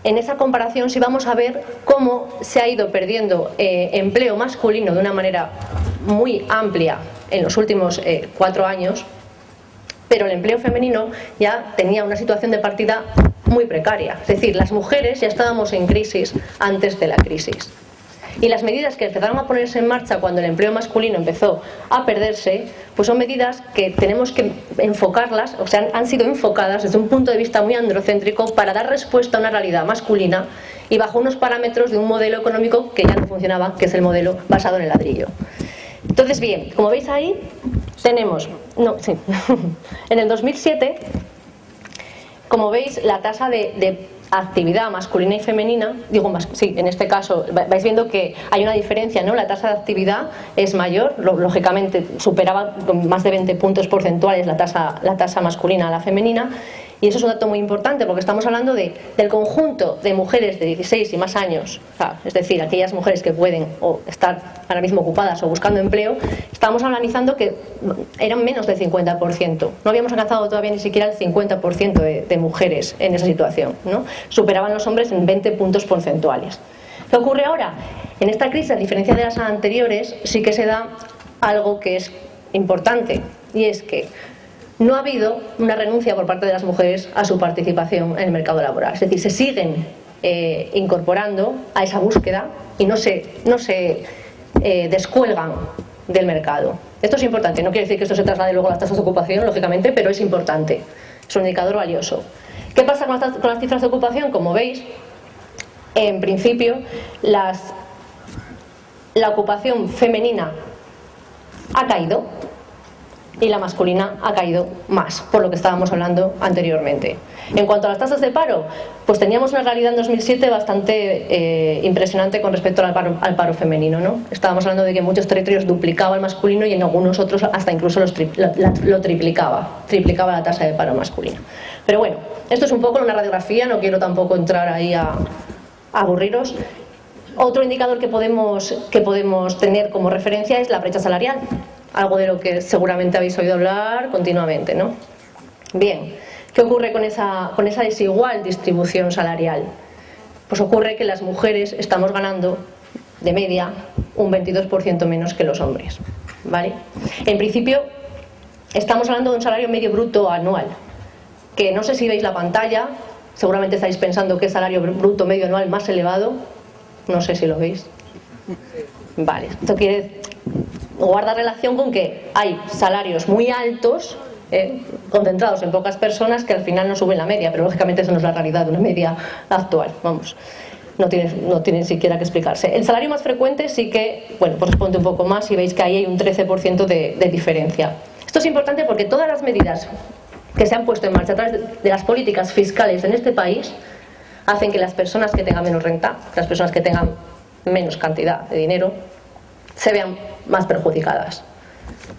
Speaker 3: en esa comparación sí vamos a ver cómo se ha ido perdiendo empleo masculino de una manera muy amplia en los últimos 4 años, pero el empleo femenino ya tenía una situación de partida muy precaria. Es decir, las mujeres ya estábamos en crisis antes de la crisis. Y las medidas que empezaron a ponerse en marcha cuando el empleo masculino empezó a perderse, pues son medidas que tenemos que enfocarlas, o sea, han sido enfocadas desde un punto de vista muy androcéntrico para dar respuesta a una realidad masculina y bajo unos parámetros de un modelo económico que ya no funcionaba, que es el modelo basado en el ladrillo. Entonces, bien, como veis ahí, tenemos, en el 2007, como veis, la tasa de actividad masculina y femenina, en este caso vais viendo que hay una diferencia, ¿no? La tasa de actividad es mayor, lógicamente superaba con más de 20 puntos porcentuales la tasa masculina a la femenina, y eso es un dato muy importante porque estamos hablando del conjunto de mujeres de 16 y más años, es decir, aquellas mujeres que pueden o estar ahora mismo ocupadas o buscando empleo. Estábamos analizando que eran menos del 50%, no habíamos alcanzado todavía ni siquiera el 50% de mujeres en esa situación, ¿no? Superaban los hombres en 20 puntos porcentuales. ¿Qué ocurre ahora? En esta crisis, a diferencia de las anteriores, sí que se da algo que es importante, y es que no ha habido una renuncia por parte de las mujeres a su participación en el mercado laboral. Es decir, se siguen incorporando a esa búsqueda y no se descuelgan del mercado. Esto es importante, no quiere decir que esto se traslade luego a las tasas de ocupación, lógicamente, pero es importante, es un indicador valioso. ¿Qué pasa con las cifras de ocupación? Como veis, en principio, la ocupación femenina ha caído y la masculina ha caído más, por lo que estábamos hablando anteriormente. En cuanto a las tasas de paro, pues teníamos una realidad en 2007 bastante impresionante con respecto al paro femenino, ¿no? Estábamos hablando de que en muchos territorios duplicaba el masculino y en algunos otros hasta incluso lo triplicaba la tasa de paro masculino. Pero bueno, esto es un poco una radiografía, no quiero tampoco entrar ahí a aburriros. Otro indicador que podemos tener como referencia es la brecha salarial, algo de lo que seguramente habéis oído hablar continuamente, ¿no? Bien, ¿Qué ocurre con esa desigual distribución salarial? Pues ocurre que las mujeres estamos ganando de media un 22% menos que los hombres, ¿vale? En principio estamos hablando de un salario medio bruto anual, que no sé si veis la pantalla, seguramente estáis pensando que es salario bruto medio anual más elevado, no sé si lo veis. Vale, esto guarda relación con que hay salarios muy altos, concentrados en pocas personas, que al final no suben la media, pero lógicamente eso no es la realidad de una media actual, vamos, no tiene siquiera que explicarse. El salario más frecuente sí que, bueno, pues responde un poco más y veis que ahí hay un 13% de diferencia. Esto es importante porque todas las medidas que se han puesto en marcha a través de las políticas fiscales en este país hacen que las personas que tengan menos renta, las personas que tengan menos cantidad de dinero, se vean más perjudicadas.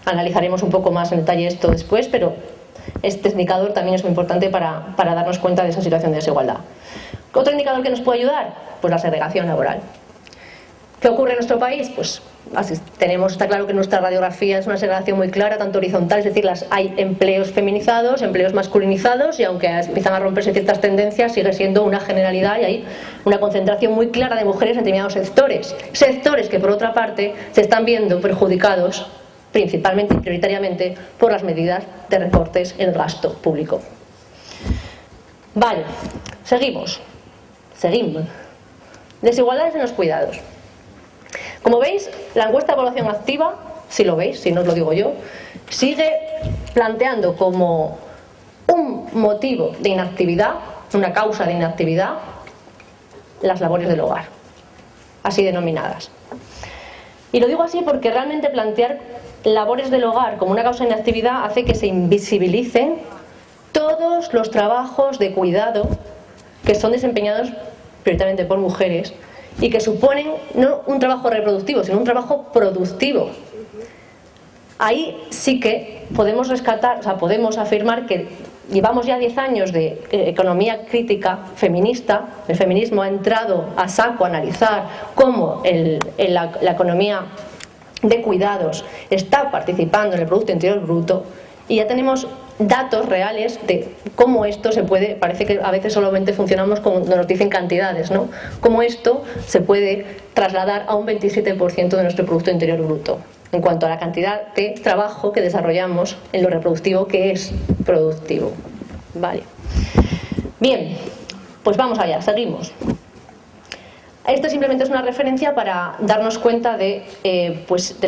Speaker 3: Analizaremos un poco más en detalle esto después, pero este indicador también es muy importante para darnos cuenta de esa situación de desigualdad. ¿Otro indicador que nos puede ayudar? Pues la segregación laboral. ¿Qué ocurre en nuestro país? Pues está claro que nuestra radiografía es una segregación muy clara, tanto horizontal, es decir, hay empleos feminizados, empleos masculinizados, y aunque empiezan a romperse ciertas tendencias, sigue siendo una generalidad y hay una concentración muy clara de mujeres en determinados sectores que por otra parte se están viendo perjudicados principalmente y prioritariamente por las medidas de recortes en el gasto público. Vale, seguimos. Desigualdades en los cuidados. Como veis, la encuesta de evaluación activa, si lo veis, si no os lo digo yo, sigue planteando como un motivo de inactividad, una causa de inactividad, las labores del hogar, así denominadas. Y lo digo así porque realmente plantear labores del hogar como una causa de inactividad hace que se invisibilicen todos los trabajos de cuidado que son desempeñados prioritariamente por mujeres y que suponen no un trabajo reproductivo, sino un trabajo productivo. Ahí sí que podemos rescatar, podemos afirmar que llevamos ya 10 años de economía crítica feminista. El feminismo ha entrado a saco a analizar cómo la economía de cuidados está participando en el Producto Interior Bruto, y ya tenemos datos reales de cómo esto se puede, parece que a veces solamente funcionamos cuando nos dicen cantidades, ¿no? Cómo esto se puede trasladar a un 27% de nuestro Producto Interior Bruto en cuanto a la cantidad de trabajo que desarrollamos en lo reproductivo, que es productivo. Vale. Bien, pues vamos allá, seguimos. Esto simplemente es una referencia para darnos cuenta de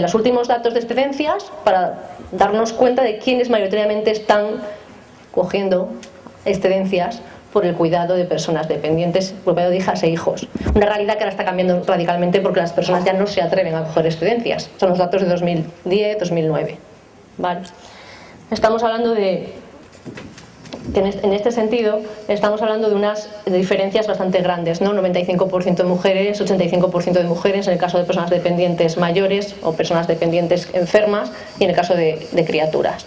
Speaker 3: los últimos datos de excedencias, para darnos cuenta de quiénes mayoritariamente están cogiendo excedencias por el cuidado de personas dependientes, por el cuidado de hijas e hijos. Una realidad que ahora está cambiando radicalmente porque las personas ya no se atreven a coger excedencias. Son los datos de 2010-2009. ¿Vale? Estamos hablando de que en este sentido estamos hablando de unas diferencias bastante grandes, ¿no? 95% de mujeres, 85% de mujeres en el caso de personas dependientes mayores o personas dependientes enfermas, y en el caso de criaturas.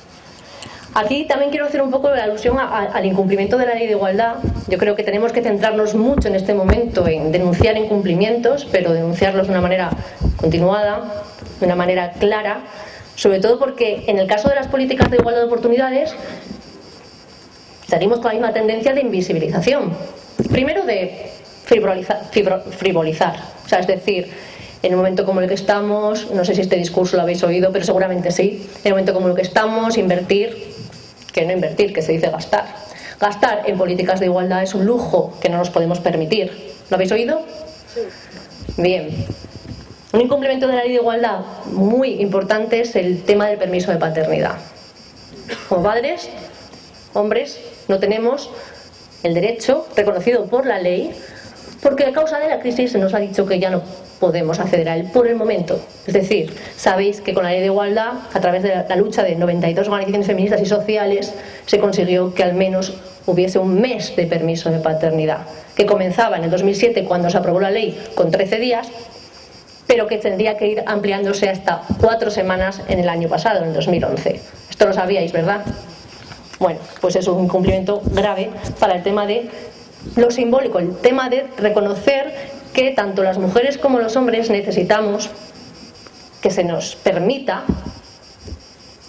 Speaker 3: Aquí también quiero hacer un poco de alusión al incumplimiento de la ley de igualdad. Yo creo que tenemos que centrarnos mucho en este momento en denunciar incumplimientos, pero denunciarlos de una manera continuada, de una manera clara, sobre todo porque en el caso de las políticas de igualdad de oportunidades salimos con la misma tendencia de invisibilización. Primero de frivolizar. O sea, es decir, en un momento como el que estamos, no sé si este discurso lo habéis oído, pero seguramente sí, en un momento como el que estamos, invertir, que no invertir, que se dice gastar. Gastar en políticas de igualdad es un lujo que no nos podemos permitir. ¿Lo habéis oído? Sí. Bien. Un incumplimiento de la ley de igualdad muy importante es el tema del permiso de paternidad. Como padres, hombres, no tenemos el derecho reconocido por la ley, porque a causa de la crisis se nos ha dicho que ya no podemos acceder a él por el momento. Es decir, sabéis que con la ley de igualdad, a través de la lucha de 92 organizaciones feministas y sociales, se consiguió que al menos hubiese un mes de permiso de paternidad, que comenzaba en el 2007 cuando se aprobó la ley con 13 días, pero que tendría que ir ampliándose hasta 4 semanas en el año pasado, en el 2011. Esto lo sabíais, ¿verdad? Bueno, pues es un incumplimiento grave para el tema de lo simbólico, el tema de reconocer que tanto las mujeres como los hombres necesitamos que se nos permita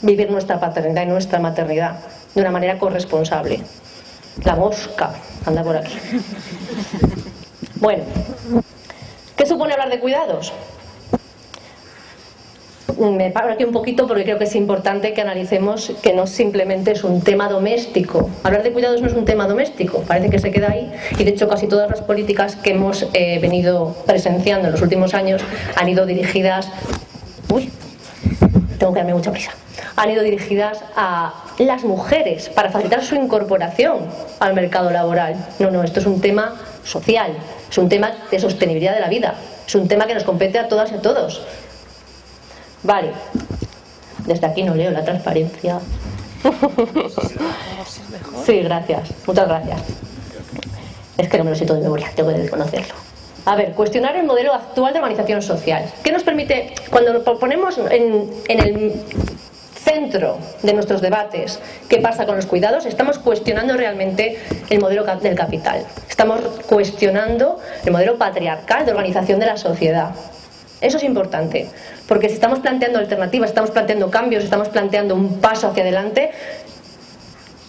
Speaker 3: vivir nuestra paternidad y nuestra maternidad de una manera corresponsable. La mosca anda por aquí. Bueno, ¿qué supone hablar de cuidados? Me paro aquí un poquito porque creo que es importante que analicemos que no simplemente es un tema doméstico. Hablar de cuidados no es un tema doméstico, parece que se queda ahí, y de hecho casi todas las políticas que hemos venido presenciando en los últimos años han ido dirigidas... Uy, tengo que darme mucha prisa. Han ido dirigidas a las mujeres para facilitar su incorporación al mercado laboral. No, esto es un tema social, es un tema de sostenibilidad de la vida, es un tema que nos compete a todas y a todos. Vale, desde aquí no leo la transparencia. Sí, gracias, muchas gracias. Es que no me lo sé todo de memoria, tengo que conocerlo. A ver, cuestionar el modelo actual de organización social. ¿Qué nos permite, cuando lo ponemos en el centro de nuestros debates, qué pasa con los cuidados? Estamos cuestionando realmente el modelo del capital. Estamos cuestionando el modelo patriarcal de organización de la sociedad. Eso es importante, porque si estamos planteando alternativas, estamos planteando cambios, estamos planteando un paso hacia adelante,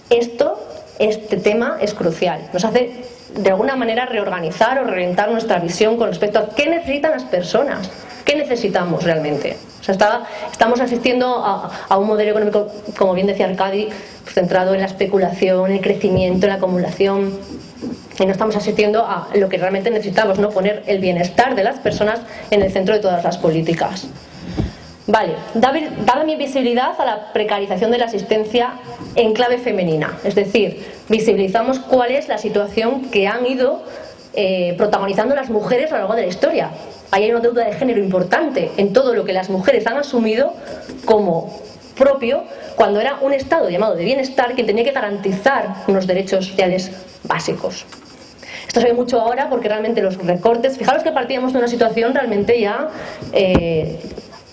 Speaker 3: este tema es crucial. Nos hace de alguna manera reorganizar o reorientar nuestra visión con respecto a qué necesitan las personas, qué necesitamos realmente. O sea, estamos asistiendo a un modelo económico, como bien decía Arcadi, centrado en la especulación, en el crecimiento, en la acumulación, y no estamos asistiendo a lo que realmente necesitamos, ¿no? Poner el bienestar de las personas en el centro de todas las políticas. Vale, da también visibilidad a la precarización de la asistencia en clave femenina, es decir, visibilizamos cuál es la situación que han ido protagonizando las mujeres a lo largo de la historia. Ahí hay una deuda de género importante en todo lo que las mujeres han asumido como propio cuando era un estado llamado de bienestar que tenía que garantizar unos derechos sociales básicos. Esto se ve mucho ahora porque realmente los recortes, fijaros que partíamos de una situación realmente ya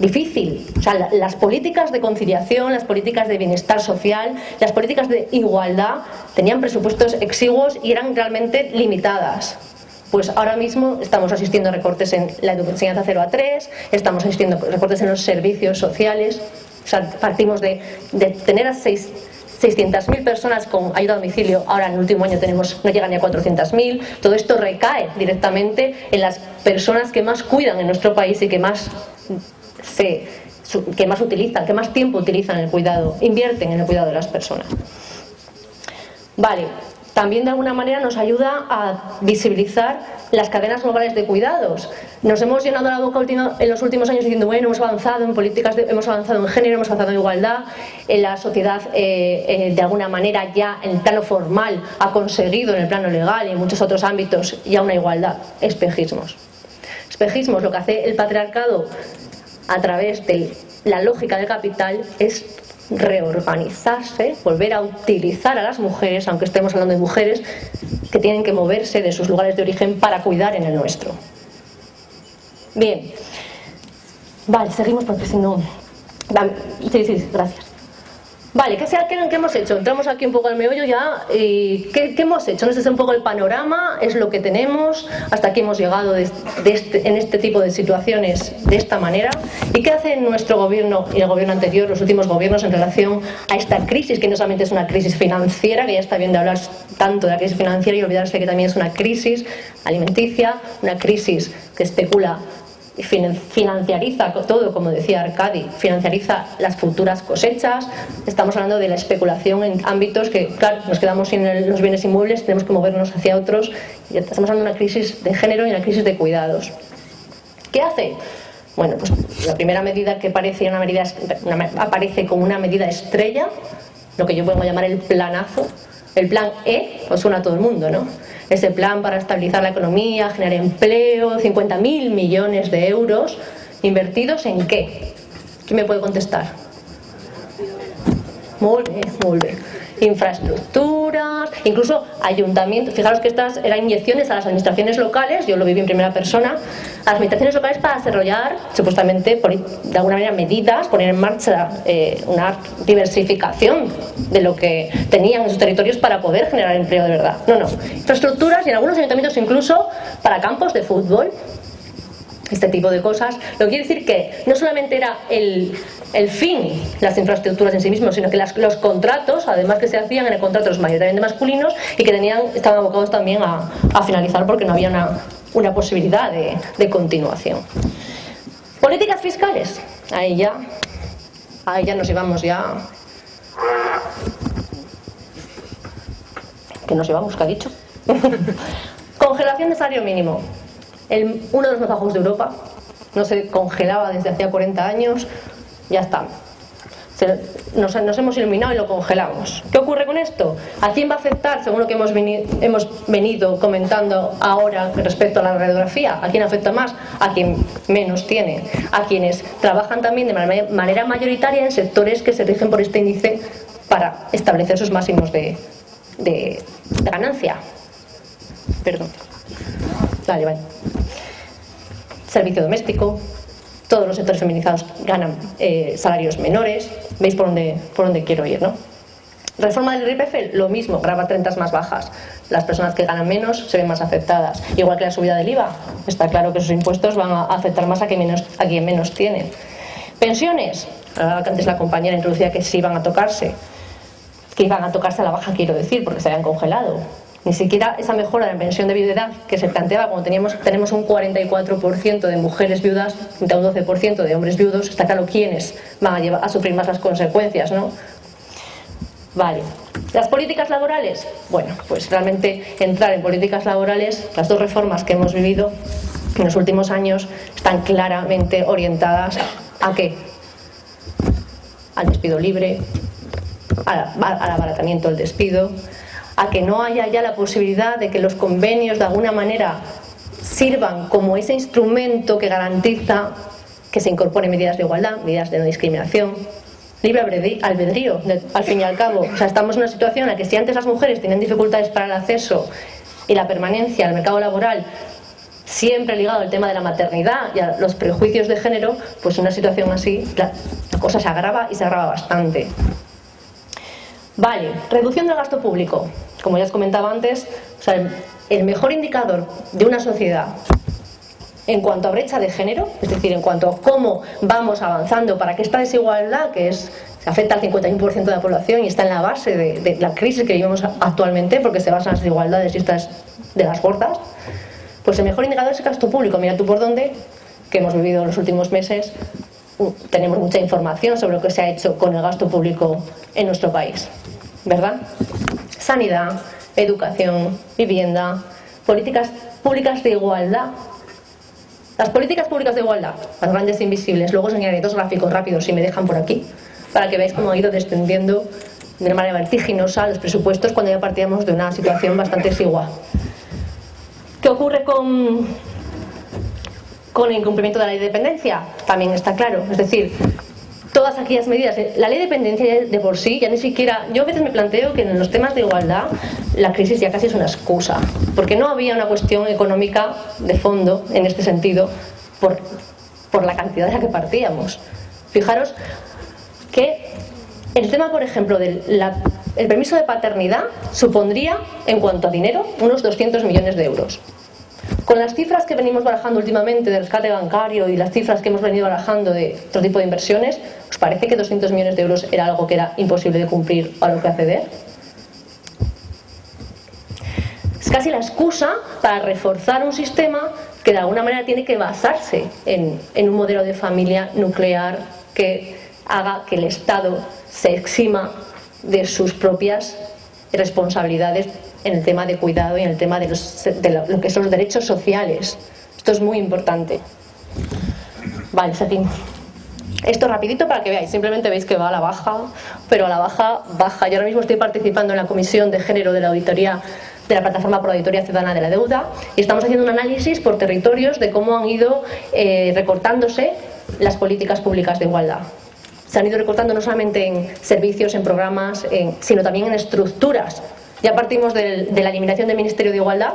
Speaker 3: difícil. O sea, las políticas de conciliación, las políticas de bienestar social, las políticas de igualdad tenían presupuestos exiguos y eran realmente limitadas. Pues ahora mismo estamos asistiendo a recortes en la enseñanza 0 a 3, estamos asistiendo a recortes en los servicios sociales. O sea, partimos de tener a 600.000 personas con ayuda a domicilio, ahora en el último año no llegan ni a 400.000. Todo esto recae directamente en las personas que más cuidan en nuestro país y que más utilizan, que más tiempo utilizan el cuidado, invierten en el cuidado de las personas. Vale, también de alguna manera nos ayuda a visibilizar las cadenas globales de cuidados. Nos hemos llenado la boca en los últimos años diciendo, bueno, hemos avanzado en políticas, hemos avanzado en género, hemos avanzado en igualdad, en la sociedad de alguna manera ya en el plano formal ha conseguido en el plano legal y en muchos otros ámbitos ya una igualdad. Espejismos. Espejismos, lo que hace el patriarcado a través de la lógica del capital es reorganizarse, volver a utilizar a las mujeres, aunque estemos hablando de mujeres que tienen que moverse de sus lugares de origen para cuidar en el nuestro. Bien, vale, seguimos porque si no... Sí, gracias. Vale, ¿qué hemos hecho? Entramos aquí un poco al meollo ya. ¿Qué hemos hecho? Este es un poco el panorama, es lo que tenemos, hasta aquí hemos llegado en este tipo de situaciones de esta manera. ¿Y qué hace nuestro gobierno y el gobierno anterior, los últimos gobiernos, en relación a esta crisis, que no solamente es una crisis financiera, que ya está bien de hablar tanto de la crisis financiera y olvidarse que también es una crisis alimenticia, una crisis que especula y financiariza todo, como decía Arcadi, financiariza las futuras cosechas. Estamos hablando de la especulación en ámbitos que, claro, nos quedamos sin los bienes inmuebles, tenemos que movernos hacia otros. Y estamos hablando de una crisis de género y una crisis de cuidados. ¿Qué hace? Bueno, pues la primera medida que aparece como una medida estrella, lo que yo puedo llamar el planazo, el plan E, pues suena a todo el mundo, ¿no? Ese plan para estabilizar la economía, generar empleo, 50.000 millones de euros, ¿invertidos en qué? ¿Quién me puede contestar? Muy bien. Infraestructuras, incluso ayuntamientos. Fijaros que estas eran inyecciones a las administraciones locales, yo lo viví en primera persona, a las administraciones locales para desarrollar, supuestamente, de alguna manera, medidas, poner en marcha una diversificación de lo que tenían en sus territorios para poder generar empleo de verdad. No. Infraestructuras y en algunos ayuntamientos incluso para campos de fútbol. este tipo de cosas. Lo que quiere decir que no solamente era el fin, las infraestructuras en sí mismos, sino que los contratos, además que se hacían, eran contratos mayoritariamente masculinos y que estaban abocados también a finalizar porque no había una posibilidad de continuación. Políticas fiscales, ahí ya nos llevamos ¿qué nos llevamos? ¿Qué ha dicho? Congelación de salario mínimo. Uno de los más bajos de Europa. No se congelaba desde hacía 40 años. Ya está. Nos hemos iluminado y lo congelamos. ¿Qué ocurre con esto? ¿A quién va a afectar, según lo que hemos venido comentando ahora respecto a la radiografía? ¿A quién afecta más? A quien menos tiene. A quienes trabajan también de manera mayoritaria en sectores que se rigen por este índice para establecer sus máximos de ganancia. Perdón. Vale. Servicio doméstico. Todos los sectores feminizados ganan salarios menores. ¿Veis por dónde quiero ir, no? Reforma del IRPF, lo mismo, grava rentas más bajas. Las personas que ganan menos se ven más afectadas. Igual que la subida del IVA. Está claro que esos impuestos van a afectar más a quien menos tiene. Pensiones. Antes la compañera introducía que sí iban a tocarse. Que iban a tocarse a la baja, quiero decir, porque se habían congelado. Ni siquiera esa mejora de la pensión de viudedad que se planteaba cuando tenemos un 44% de mujeres viudas frente a un 12% de hombres viudos, está claro quiénes van a sufrir más las consecuencias, ¿no? Vale. Las políticas laborales, bueno, pues realmente entrar en políticas laborales, las dos reformas que hemos vivido en los últimos años están claramente orientadas ¿a qué? Al despido libre, al abaratamiento del despido, a que no haya ya la posibilidad de que los convenios de alguna manera sirvan como ese instrumento que garantiza que se incorporen medidas de igualdad, medidas de no discriminación, libre albedrío, al fin y al cabo. O sea, estamos en una situación en la que si antes las mujeres tenían dificultades para el acceso y la permanencia al mercado laboral, siempre ligado al tema de la maternidad y a los prejuicios de género, pues en una situación así la cosa se agrava y se agrava bastante. Vale, reducción del gasto público. Como ya os comentaba antes, o sea, el mejor indicador de una sociedad en cuanto a brecha de género, es decir, en cuanto a cómo vamos avanzando para que esta desigualdad, que se afecta al 51% de la población y está en la base de la crisis que vivimos actualmente, porque se basan en las desigualdades y estas de las gordas, pues el mejor indicador es el gasto público. Mira tú por dónde, que hemos vivido en los últimos meses, tenemos mucha información sobre lo que se ha hecho con el gasto público en nuestro país, ¿verdad? Sanidad, educación, vivienda, políticas públicas de igualdad. Las políticas públicas de igualdad, las grandes invisibles. Luego os enseñaré dos gráficos rápidos, si me dejan por aquí, para que veáis cómo ha ido descendiendo de una manera vertiginosa los presupuestos cuando ya partíamos de una situación bastante exigua. ¿Qué ocurre con el incumplimiento de la ley de dependencia? También está claro, es decir, todas aquellas medidas, la ley de dependencia de por sí, ya ni siquiera, yo a veces me planteo que en los temas de igualdad la crisis ya casi es una excusa, porque no había una cuestión económica de fondo en este sentido por la cantidad de la que partíamos. Fijaros que el tema, por ejemplo, el permiso de paternidad supondría, en cuanto a dinero, unos 200 millones de euros. Con las cifras que venimos barajando últimamente de rescate bancario y las cifras que hemos venido barajando de otro tipo de inversiones, ¿os parece que 200 millones de euros era algo que era imposible de cumplir o a lo que acceder? Es casi la excusa para reforzar un sistema que de alguna manera tiene que basarse en un modelo de familia nuclear que haga que el Estado se exima de sus propias responsabilidades en el tema de cuidado y en el tema de lo que son los derechos sociales. Esto es muy importante. Vale, seguimos. Esto rapidito para que veáis, simplemente veis que va a la baja, pero a la baja. Yo ahora mismo estoy participando en la Comisión de Género de la Auditoría de la Plataforma por Auditoría Ciudadana de la Deuda y estamos haciendo un análisis por territorios de cómo han ido recortándose las políticas públicas de igualdad. Se han ido recortando no solamente en servicios, en programas, sino también en estructuras. Ya partimos de la eliminación del Ministerio de Igualdad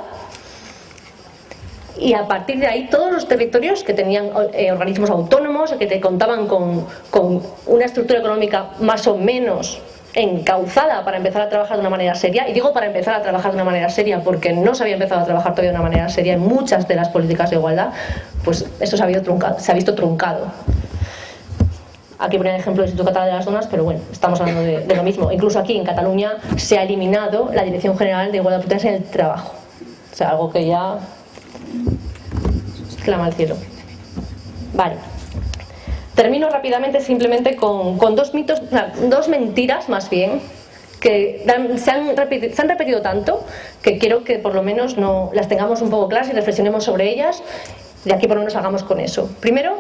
Speaker 3: y a partir de ahí todos los territorios que tenían organismos autónomos, que contaban con una estructura económica más o menos encauzada para empezar a trabajar de una manera seria, y digo para empezar a trabajar de una manera seria porque no se había empezado a trabajar todavía de una manera seria en muchas de las políticas de igualdad, pues eso se ha visto truncado. Aquí ponía el ejemplo del Instituto Català de las Donas, pero bueno, estamos hablando de lo mismo. Incluso aquí en Cataluña se ha eliminado la Dirección General de Igualdad de Oportunidades en el Trabajo. O sea, algo que ya clama al cielo. Vale. Termino rápidamente simplemente con dos mitos, o sea, dos mentiras más bien, que se han repetido tanto que quiero que por lo menos no las tengamos un poco claras y reflexionemos sobre ellas, y aquí por lo menos hagamos con eso. Primero,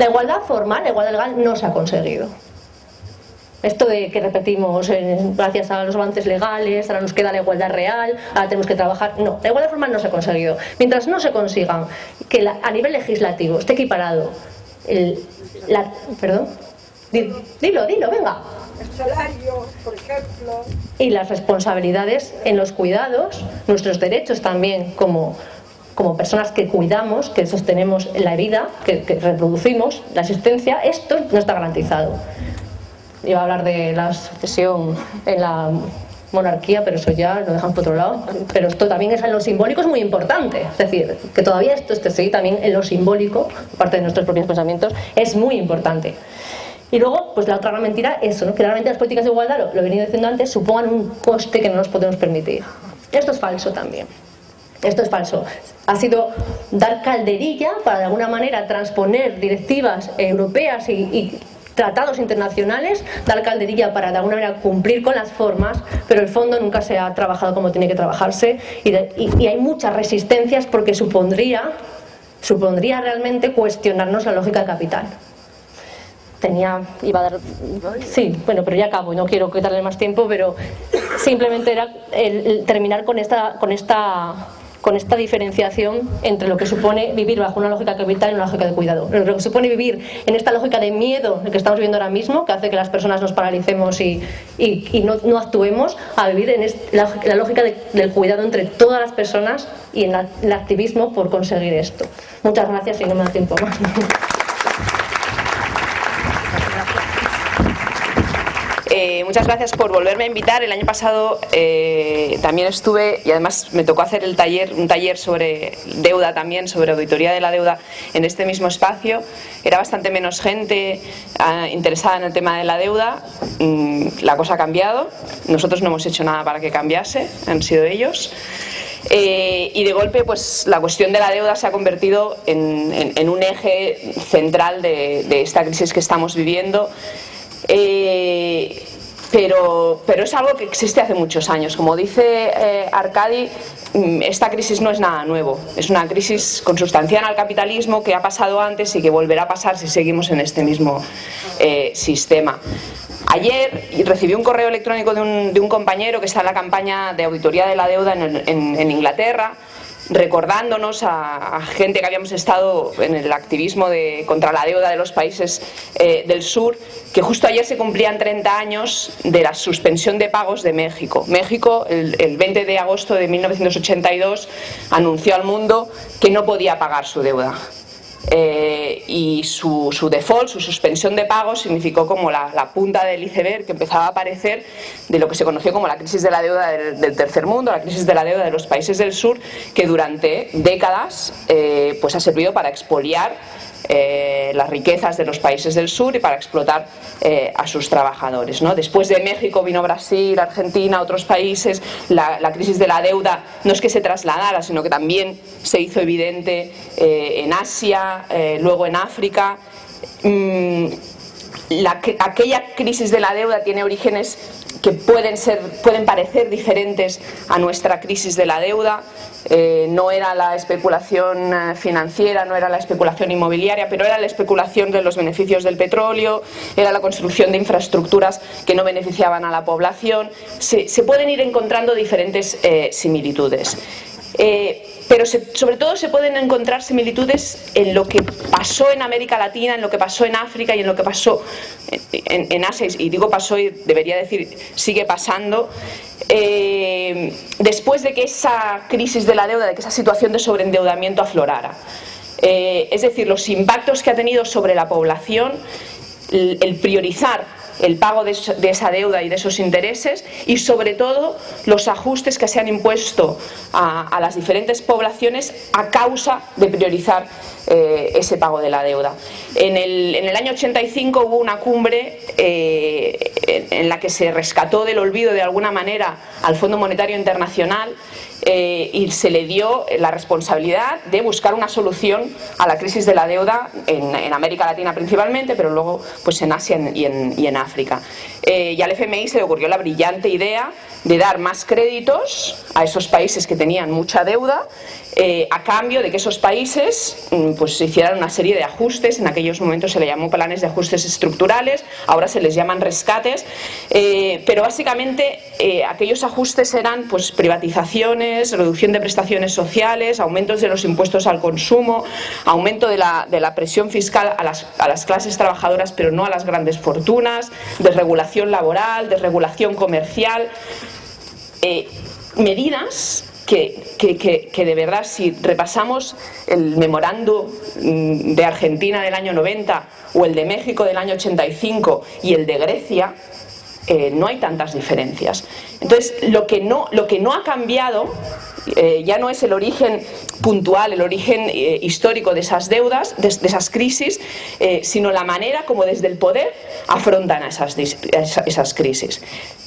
Speaker 3: la igualdad formal, la igualdad legal no se ha conseguido. Esto de que repetimos, gracias a los avances legales, ahora nos queda la igualdad real, ahora tenemos que trabajar. No, la igualdad formal no se ha conseguido. Mientras no se consigan que a nivel legislativo esté equiparado perdón, dilo, venga.
Speaker 4: El salario, por ejemplo.
Speaker 3: Y las responsabilidades en los cuidados, nuestros derechos también como personas que cuidamos, que sostenemos la vida, que reproducimos la existencia, esto no está garantizado. Iba a hablar de la sucesión en la monarquía, pero eso ya lo dejamos por otro lado. Pero esto también es en lo simbólico, es muy importante. Es decir, que todavía esto esté seguido también en lo simbólico, parte de nuestros propios pensamientos, es muy importante. Y luego, pues la otra gran mentira, eso, ¿no? Que realmente las políticas de igualdad, lo he venido diciendo antes, supongan un coste que no nos podemos permitir. Esto es falso también. Esto es falso. Ha sido dar calderilla para de alguna manera transponer directivas europeas y tratados internacionales, dar calderilla para de alguna manera cumplir con las formas, pero el fondo nunca se ha trabajado como tiene que trabajarse, y hay muchas resistencias porque supondría realmente cuestionarnos la lógica del capital. Iba a dar, sí, bueno, pero ya acabo, no quiero quitarle más tiempo, pero simplemente era el terminar con esta diferenciación entre lo que supone vivir bajo una lógica de capital y una lógica de cuidado. Lo que supone vivir en esta lógica de miedo que estamos viviendo ahora mismo, que hace que las personas nos paralicemos y no actuemos, a vivir en la lógica del cuidado entre todas las personas y en el activismo por conseguir esto. Muchas gracias y no me da tiempo más.
Speaker 5: Muchas gracias por volverme a invitar. El año pasado también estuve, y además me tocó hacer un taller sobre deuda también, sobre auditoría de la deuda en este mismo espacio. Era bastante menos gente interesada en el tema de la deuda. La cosa ha cambiado. Nosotros no hemos hecho nada para que cambiase, han sido ellos. Y de golpe pues la cuestión de la deuda se ha convertido en un eje central de esta crisis que estamos viviendo. Pero es algo que existe hace muchos años. Como dice Arkady, esta crisis no es nada nuevo. Es una crisis consustancial al capitalismo que ha pasado antes y que volverá a pasar si seguimos en este mismo sistema. Ayer recibí un correo electrónico de un compañero que está en la campaña de auditoría de la deuda en Inglaterra, recordándonos a gente que habíamos estado en el activismo contra la deuda de los países del sur, que justo ayer se cumplían 30 años de la suspensión de pagos de México. México, el 20 de agosto de 1982, anunció al mundo que no podía pagar su deuda. Y su default, su suspensión de pagos, significó como la punta del iceberg que empezaba a aparecer de lo que se conoció como la crisis de la deuda del tercer mundo, la crisis de la deuda de los países del sur, que durante décadas pues ha servido para expoliar las riquezas de los países del sur y para explotar a sus trabajadores, ¿no? Después de México vino Brasil, Argentina, otros países. La crisis de la deuda no es que se trasladara, sino que también se hizo evidente en Asia, luego en África. Aquella crisis de la deuda tiene orígenes que pueden parecer diferentes a nuestra crisis de la deuda. No era la especulación financiera, no era la especulación inmobiliaria, pero era la especulación de los beneficios del petróleo, era la construcción de infraestructuras que no beneficiaban a la población. Se pueden ir encontrando diferentes similitudes. Pero sobre todo se pueden encontrar similitudes en lo que pasó en América Latina, en lo que pasó en África y en lo que pasó en Asia, y digo pasó y debería decir sigue pasando, después de que esa crisis de la deuda, de que esa situación de sobreendeudamiento aflorara. Es decir, los impactos que ha tenido sobre la población, el priorizar el pago de esa deuda y de esos intereses, y sobre todo los ajustes que se han impuesto a las diferentes poblaciones a causa de priorizar ese pago de la deuda. En el año 85 hubo una cumbre en la que se rescató del olvido de alguna manera al Fondo Monetario Internacional y se le dio la responsabilidad de buscar una solución a la crisis de la deuda en América Latina principalmente, pero luego pues en Asia y en África. Y al FMI se le ocurrió la brillante idea de dar más créditos a esos países que tenían mucha deuda, a cambio de que esos países pues hicieran una serie de ajustes. En aquellos momentos se le llamó planes de ajustes estructurales, ahora se les llaman rescates, pero básicamente aquellos ajustes eran pues privatizaciones, reducción de prestaciones sociales, aumentos de los impuestos al consumo, aumento de la presión fiscal a las clases trabajadoras, pero no a las grandes fortunas, desregulación laboral, desregulación comercial, medidas que de verdad, si repasamos el memorando de Argentina del año 90 o el de México del año 85 y el de Grecia, no hay tantas diferencias. Entonces, lo que no ha cambiado ya no es el origen puntual, el origen histórico de esas deudas, de esas crisis, sino la manera como desde el poder afrontan a esas crisis.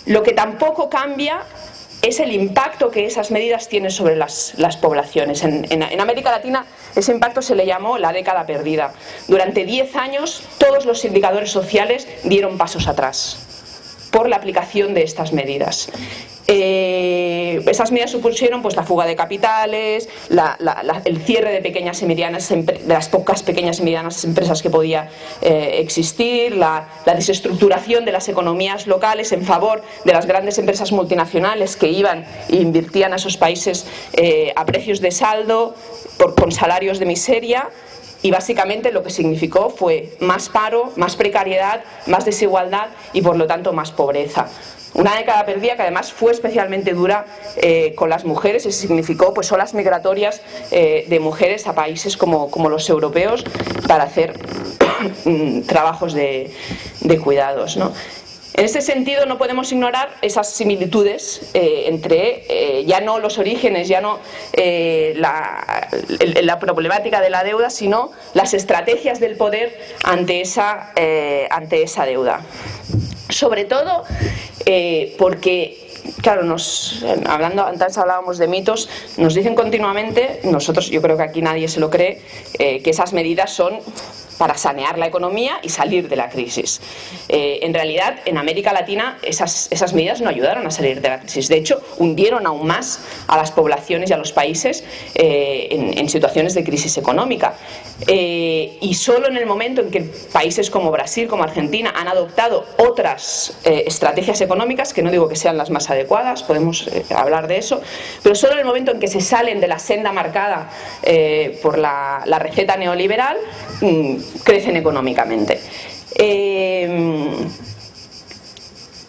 Speaker 5: Lo que tampoco cambia es el impacto que esas medidas tienen sobre las poblaciones. En América Latina ese impacto se le llamó la década perdida. Durante 10 años todos los indicadores sociales dieron pasos atrás por la aplicación de estas medidas. Esas medidas supusieron pues la fuga de capitales, el cierre de pequeñas y medianas, de las pocas pequeñas y medianas empresas que podía existir, la desestructuración de las economías locales en favor de las grandes empresas multinacionales que iban e invirtían a esos países a precios de saldo, con salarios de miseria. Y básicamente lo que significó fue más paro, más precariedad, más desigualdad y por lo tanto más pobreza. Una década perdida que además fue especialmente dura con las mujeres y significó pues olas migratorias de mujeres a países como los europeos para hacer trabajos de cuidados, ¿no? En este sentido no podemos ignorar esas similitudes entre ya no los orígenes, ya no la problemática de la deuda, sino las estrategias del poder ante esa deuda. Sobre todo porque, claro, antes hablábamos de mitos, nos dicen continuamente, nosotros, yo creo que aquí nadie se lo cree, que esas medidas son para sanear la economía y salir de la crisis. En realidad, en América Latina esas medidas no ayudaron a salir de la crisis. De hecho, hundieron aún más a las poblaciones y a los países en situaciones de crisis económica. Y solo en el momento en que países como Brasil, como Argentina, han adoptado otras estrategias económicas, que no digo que sean las más adecuadas, podemos hablar de eso, pero solo en el momento en que se salen de la senda marcada por la receta neoliberal, crecen económicamente.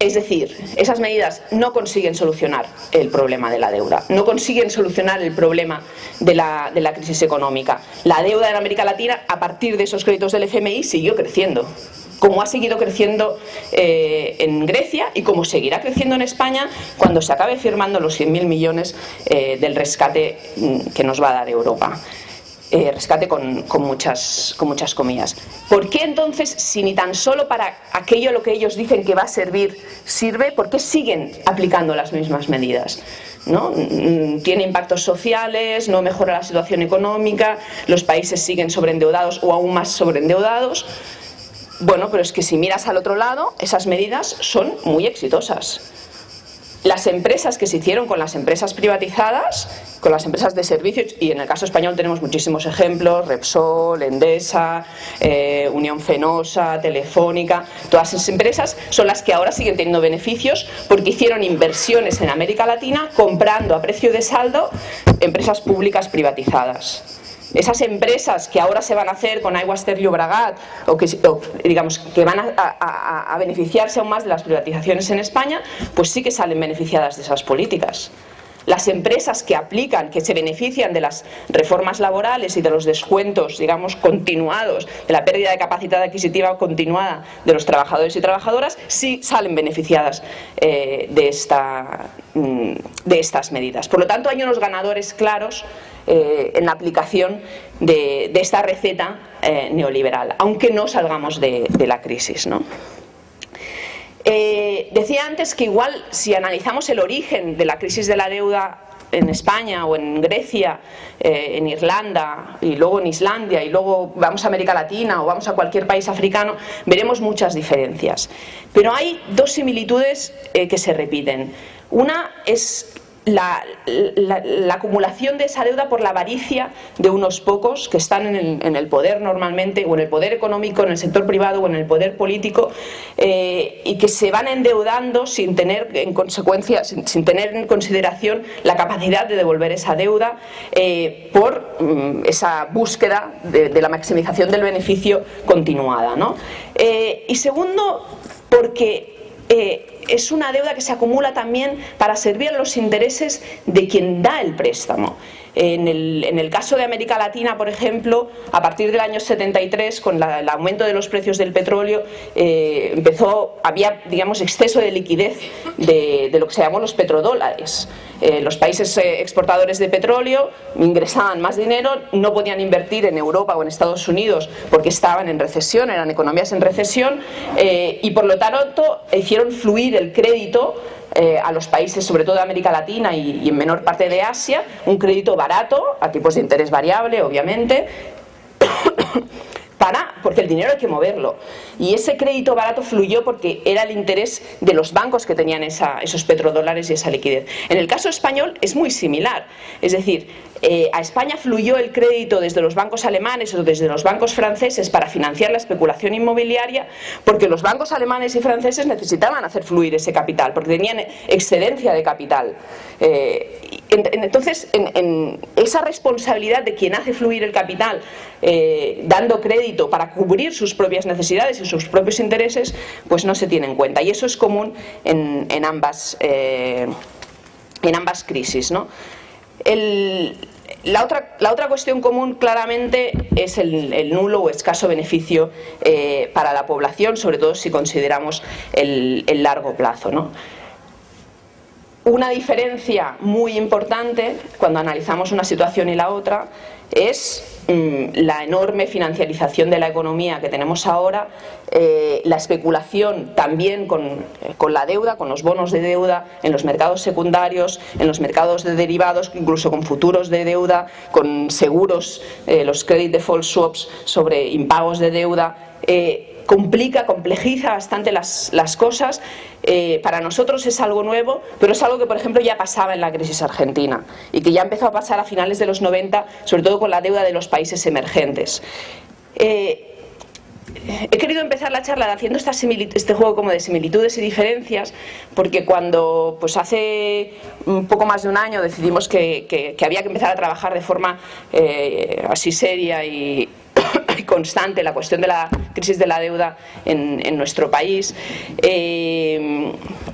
Speaker 5: Es decir, esas medidas no consiguen solucionar el problema de la deuda, no consiguen solucionar el problema de la crisis económica. La deuda en América Latina, a partir de esos créditos del FMI, siguió creciendo, como ha seguido creciendo en Grecia y como seguirá creciendo en España cuando se acabe firmando los 100.000 millones del rescate que nos va a dar Europa. Rescate con muchas comillas. ¿Por qué entonces, si ni tan solo para aquello a lo que ellos dicen que va a servir sirve, por qué siguen aplicando las mismas medidas? ¿No? Tiene impactos sociales, no mejora la situación económica, los países siguen sobreendeudados o aún más sobreendeudados. Bueno, pero es que si miras al otro lado, esas medidas son muy exitosas. Las empresas que se hicieron con las empresas privatizadas, con las empresas de servicios, y en el caso español tenemos muchísimos ejemplos, Repsol, Endesa, Unión Fenosa, Telefónica, todas esas empresas son las que ahora siguen teniendo beneficios porque hicieron inversiones en América Latina comprando a precio de saldo empresas públicas privatizadas. Esas empresas que ahora se van a hacer con Aigües Ter Llobregat o digamos que van a beneficiarse aún más de las privatizaciones en España, pues sí que salen beneficiadas de esas políticas. las empresas que aplican, que se benefician de las reformas laborales y de los descuentos, digamos, continuados, de la pérdida de capacidad adquisitiva continuada de los trabajadores y trabajadoras, sí salen beneficiadas de estas medidas. Por lo tanto, hay unos ganadores claros en la aplicación de esta receta neoliberal, aunque no salgamos de la crisis, ¿no? Decía antes que igual si analizamos el origen de la crisis de la deuda en España o en Grecia, en Irlanda y luego en Islandia y luego vamos a América Latina o vamos a cualquier país africano, veremos muchas diferencias. Pero hay dos similitudes que se repiten. Una es la acumulación de esa deuda por la avaricia de unos pocos que están en el poder normalmente, o en el poder económico, en el sector privado o en el poder político, y que se van endeudando sin tener en consecuencia, sin tener en consideración la capacidad de devolver esa deuda por esa búsqueda de la maximización del beneficio continuada, ¿no? Y segundo, porque es una deuda que se acumula también para servir a los intereses de quien da el préstamo. En el caso de América Latina, por ejemplo, a partir del año 73, con el aumento de los precios del petróleo, había, digamos, exceso de liquidez de lo que se llamó los petrodólares. Los países exportadores de petróleo ingresaban más dinero, no podían invertir en Europa o en Estados Unidos porque estaban en recesión, eran economías en recesión, y por lo tanto hicieron fluir el crédito a los países, sobre todo de América Latina y en menor parte de Asia, un crédito barato, a tipos de interés variable, obviamente, porque el dinero hay que moverlo. Y ese crédito barato fluyó porque era el interés de los bancos que tenían esos petrodólares y esa liquidez. En el caso español es muy similar, es decir, a España fluyó el crédito desde los bancos alemanes o desde los bancos franceses para financiar la especulación inmobiliaria, porque los bancos alemanes y franceses necesitaban hacer fluir ese capital, porque tenían excedencia de capital. Entonces, en esa responsabilidad de quien hace fluir el capital, dando crédito para cubrir sus propias necesidades y sus propios intereses, pues no se tiene en cuenta. Y eso es común en ambas crisis, ¿no? La otra cuestión común claramente es el nulo o escaso beneficio para la población, sobre todo si consideramos el largo plazo, ¿no? Una diferencia muy importante cuando analizamos una situación y la otra es la enorme financiarización de la economía que tenemos ahora, la especulación también con la deuda, con los bonos de deuda en los mercados secundarios, en los mercados de derivados, incluso con futuros de deuda, con seguros, los credit default swaps sobre impagos de deuda. Complejiza bastante las cosas. Para nosotros es algo nuevo, pero es algo que, por ejemplo, ya pasaba en la crisis argentina y que ya empezó a pasar a finales de los 90, sobre todo con la deuda de los países emergentes. He querido empezar la charla haciendo este juego como de similitudes y diferencias, porque cuando pues hace un poco más de un año decidimos que había que empezar a trabajar de forma así seria y constante la cuestión de la crisis de la deuda en nuestro país,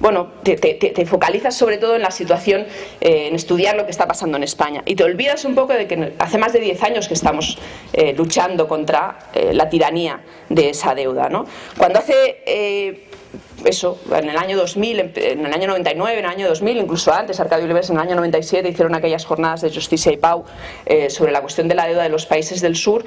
Speaker 5: bueno, te focalizas sobre todo en la situación, en estudiar lo que está pasando en España, y te olvidas un poco de que hace más de 10 años que estamos luchando contra la tiranía de esa deuda, ¿no? Cuando hace eso, en el año 2000, en el año 99, en el año 2000, incluso antes, Arcadio Oliveres en el año 97 hicieron aquellas jornadas de Justicia y Pau sobre la cuestión de la deuda de los países del sur.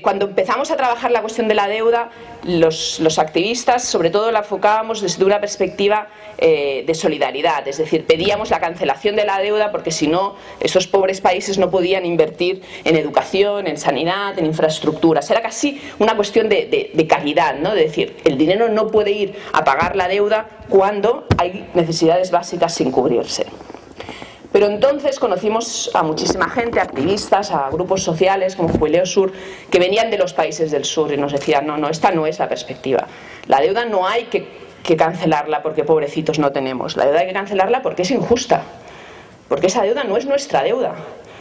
Speaker 5: Cuando empezamos a trabajar la cuestión de la deuda, los activistas sobre todo la enfocábamos desde una perspectiva de solidaridad, es decir, pedíamos la cancelación de la deuda porque si no, esos pobres países no podían invertir en educación, en sanidad, en infraestructuras. Era casi una cuestión de caridad, ¿no? De decir, el dinero no puede ir a pagar la deuda cuando hay necesidades básicas sin cubrirse. Pero entonces conocimos a muchísima gente, activistas, a grupos sociales como Jubileo Sur, que venían de los países del sur y nos decían, no, esta no es la perspectiva. La deuda no hay que cancelarla porque pobrecitos no tenemos. La deuda hay que cancelarla porque es injusta, porque esa deuda no es nuestra deuda.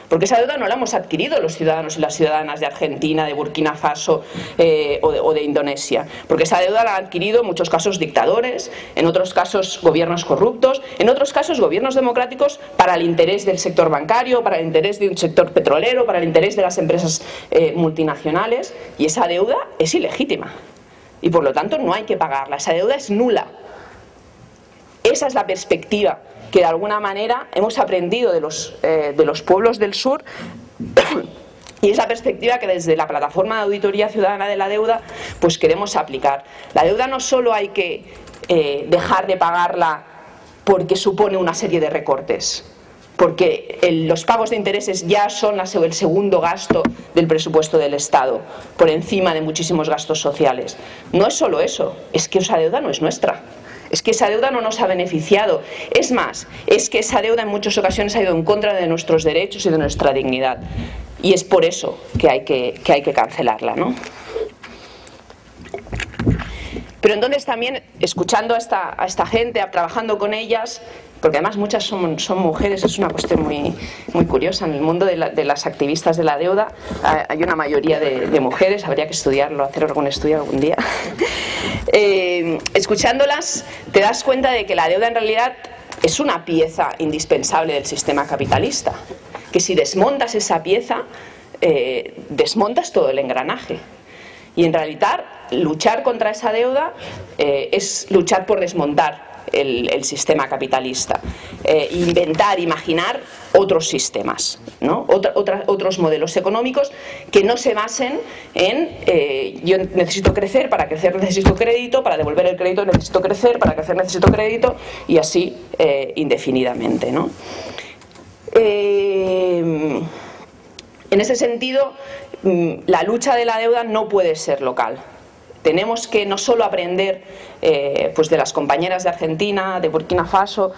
Speaker 5: Porque esa deuda no la hemos adquirido los ciudadanos y las ciudadanas de Argentina, de Burkina Faso o de Indonesia. Porque esa deuda la han adquirido en muchos casos dictadores, en otros casos gobiernos corruptos, en otros casos gobiernos democráticos para el interés del sector bancario, para el interés de un sector petrolero, para el interés de las empresas multinacionales. Y esa deuda es ilegítima. Y por lo tanto no hay que pagarla. Esa deuda es nula. Esa es la perspectiva que de alguna manera hemos aprendido de los pueblos del sur y es la perspectiva que desde la plataforma de auditoría ciudadana de la deuda pues queremos aplicar. La deuda no solo hay que dejar de pagarla porque supone una serie de recortes, porque los pagos de intereses ya son el segundo gasto del presupuesto del Estado, por encima de muchísimos gastos sociales. No es solo eso, es que esa deuda no es nuestra. Es que esa deuda no nos ha beneficiado. Es más, es que esa deuda en muchas ocasiones ha ido en contra de nuestros derechos y de nuestra dignidad. Y es por eso que hay que cancelarla, ¿no? Pero entonces también, escuchando a esta gente, trabajando con ellas, porque además muchas son mujeres, es una cuestión muy curiosa. En el mundo de las activistas de la deuda hay una mayoría de mujeres, habría que estudiarlo, hacer algún estudio algún día. Escuchándolas te das cuenta de que la deuda en realidad es una pieza indispensable del sistema capitalista, que si desmontas esa pieza, desmontas todo el engranaje. Y en realidad luchar contra esa deuda es luchar por desmontar el sistema capitalista, imaginar otros sistemas, ¿no? Otros modelos económicos que no se basen en yo necesito crecer, para crecer necesito crédito, para devolver el crédito necesito crecer, para crecer necesito crédito, y así indefinidamente, ¿no? En ese sentido, la lucha de la deuda no puede ser local. Tenemos que no solo aprender pues de las compañeras de Argentina, de Burkina Faso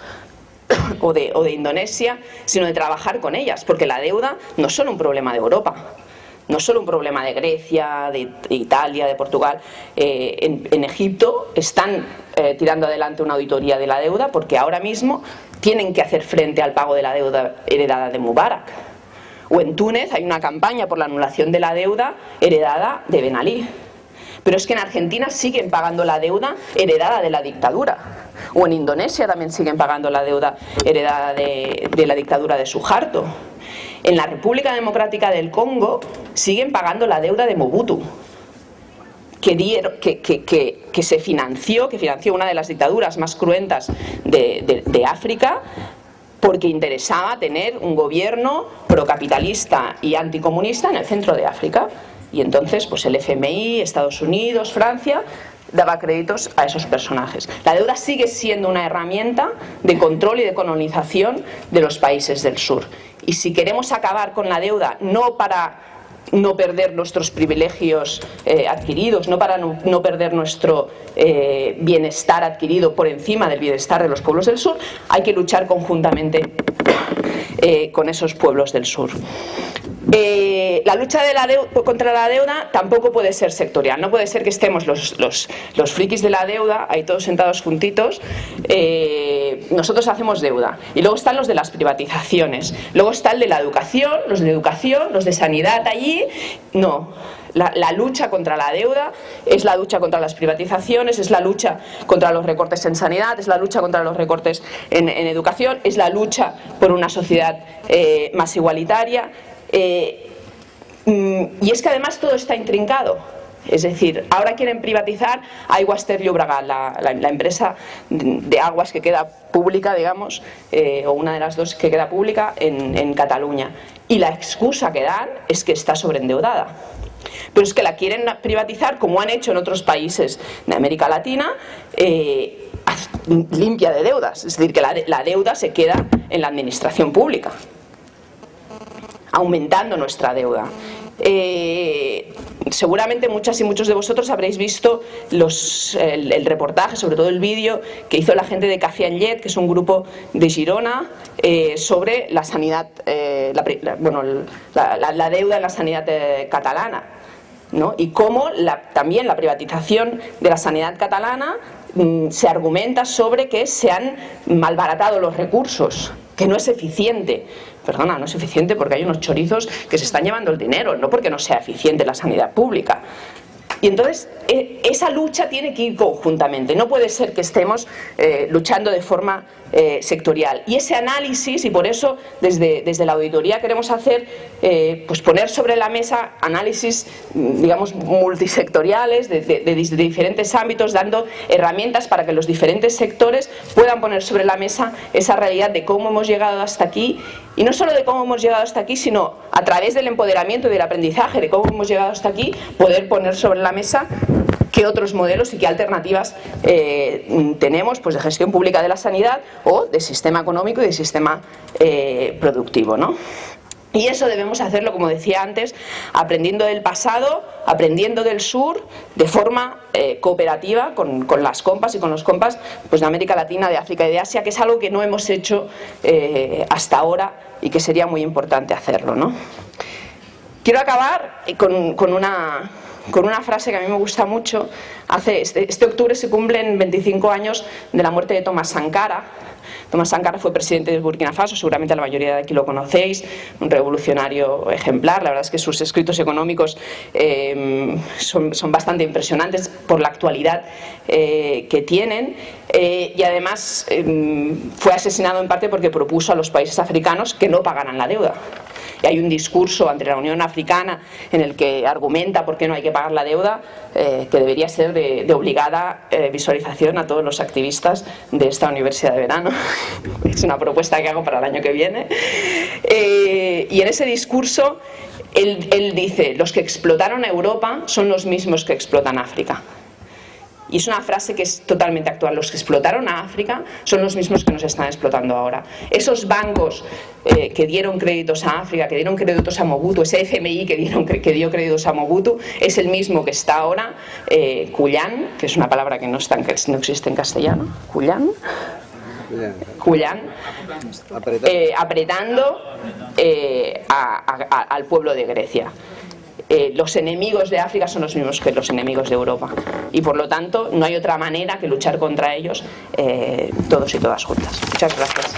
Speaker 5: o de Indonesia, sino de trabajar con ellas, porque la deuda no es solo un problema de Europa, no es solo un problema de Grecia, de Italia, de Portugal. En Egipto están tirando adelante una auditoría de la deuda porque ahora mismo tienen que hacer frente al pago de la deuda heredada de Mubarak. O en Túnez hay una campaña por la anulación de la deuda heredada de Ben Ali. Pero es que en Argentina siguen pagando la deuda heredada de la dictadura. O en Indonesia también siguen pagando la deuda heredada de la dictadura de Suharto. En la República Democrática del Congo siguen pagando la deuda de Mobutu, que financió una de las dictaduras más cruentas de África, porque interesaba tener un gobierno procapitalista y anticomunista en el centro de África. Y entonces pues el FMI, Estados Unidos, Francia daba créditos a esos personajes. La deuda sigue siendo una herramienta de control y de colonización de los países del sur. Y si queremos acabar con la deuda, no para no perder nuestros privilegios adquiridos, no para no perder nuestro bienestar adquirido por encima del bienestar de los pueblos del sur, hay que luchar conjuntamente con esos pueblos del sur. La lucha contra la deuda tampoco puede ser sectorial. No puede ser que estemos los frikis de la deuda ahí todos sentados juntitos. Nosotros hacemos deuda y luego están los de las privatizaciones, luego está el de la educación, los de sanidad allí. No, la lucha contra la deuda es la lucha contra las privatizaciones, es la lucha contra los recortes en sanidad, es la lucha contra los recortes en educación, es la lucha por una sociedad más igualitaria. Y es que además todo está intrincado. Es decir, ahora quieren privatizar Aigües Ter Llobregat, la empresa de aguas que queda pública, digamos, o una de las dos que queda pública en Cataluña. Y la excusa que dan es que está sobreendeudada. Pero es que la quieren privatizar, como han hecho en otros países de América Latina, limpia de deudas. Es decir, que la deuda se queda en la administración pública, aumentando nuestra deuda. Seguramente muchas y muchos de vosotros habréis visto el reportaje, sobre todo el vídeo que hizo la gente de Café amb Llet, que es un grupo de Girona, sobre la sanidad, la deuda en la sanidad catalana, ¿no? Y cómo también la privatización de la sanidad catalana se argumenta sobre que se han malbaratado los recursos, que no es eficiente, perdona, no es eficiente porque hay unos chorizos que se están llevando el dinero, no porque no sea eficiente la sanidad pública. Y entonces esa lucha tiene que ir conjuntamente, no puede ser que estemos luchando de forma sectorial. Y ese análisis, y por eso desde la auditoría queremos hacer, pues poner sobre la mesa análisis, digamos, multisectoriales de diferentes ámbitos, dando herramientas para que los diferentes sectores puedan poner sobre la mesa esa realidad de cómo hemos llegado hasta aquí, y no solo de cómo hemos llegado hasta aquí, sino a través del empoderamiento y del aprendizaje de cómo hemos llegado hasta aquí, poder poner sobre la mesa qué otros modelos y qué alternativas tenemos, pues, de gestión pública de la sanidad o de sistema económico y de sistema productivo, ¿no? Y eso debemos hacerlo, como decía antes, aprendiendo del pasado, aprendiendo del sur, de forma cooperativa con las compas y con los compas, pues, de América Latina, de África y de Asia, que es algo que no hemos hecho hasta ahora y que sería muy importante hacerlo, ¿no? Quiero acabar con una frase que a mí me gusta mucho. Este octubre se cumplen 25 años de la muerte de Thomas Sankara. Thomas Sankara fue presidente de Burkina Faso, seguramente la mayoría de aquí lo conocéis, un revolucionario ejemplar. La verdad es que sus escritos económicos son bastante impresionantes por la actualidad que tienen, y además fue asesinado en parte porque propuso a los países africanos que no pagaran la deuda. Y hay un discurso ante la Unión Africana en el que argumenta por qué no hay que pagar la deuda, que debería ser de obligada visualización a todos los activistas de esta universidad de verano. Es una propuesta que hago para el año que viene. Y en ese discurso él dice: los que explotaron a Europa son los mismos que explotan África. Y es una frase que es totalmente actual. Los que explotaron a África son los mismos que nos están explotando ahora. Esos bancos que dieron créditos a África, que dieron créditos a Mobutu, ese FMI que dio créditos a Mobutu, es el mismo que está ahora, Cuyán, que es una palabra que no existe en castellano, Cuyán, apretando al pueblo de Grecia. Los enemigos de África son los mismos que los enemigos de Europa, y por lo tanto no hay otra manera que luchar contra ellos todos y todas juntas. Muchas gracias.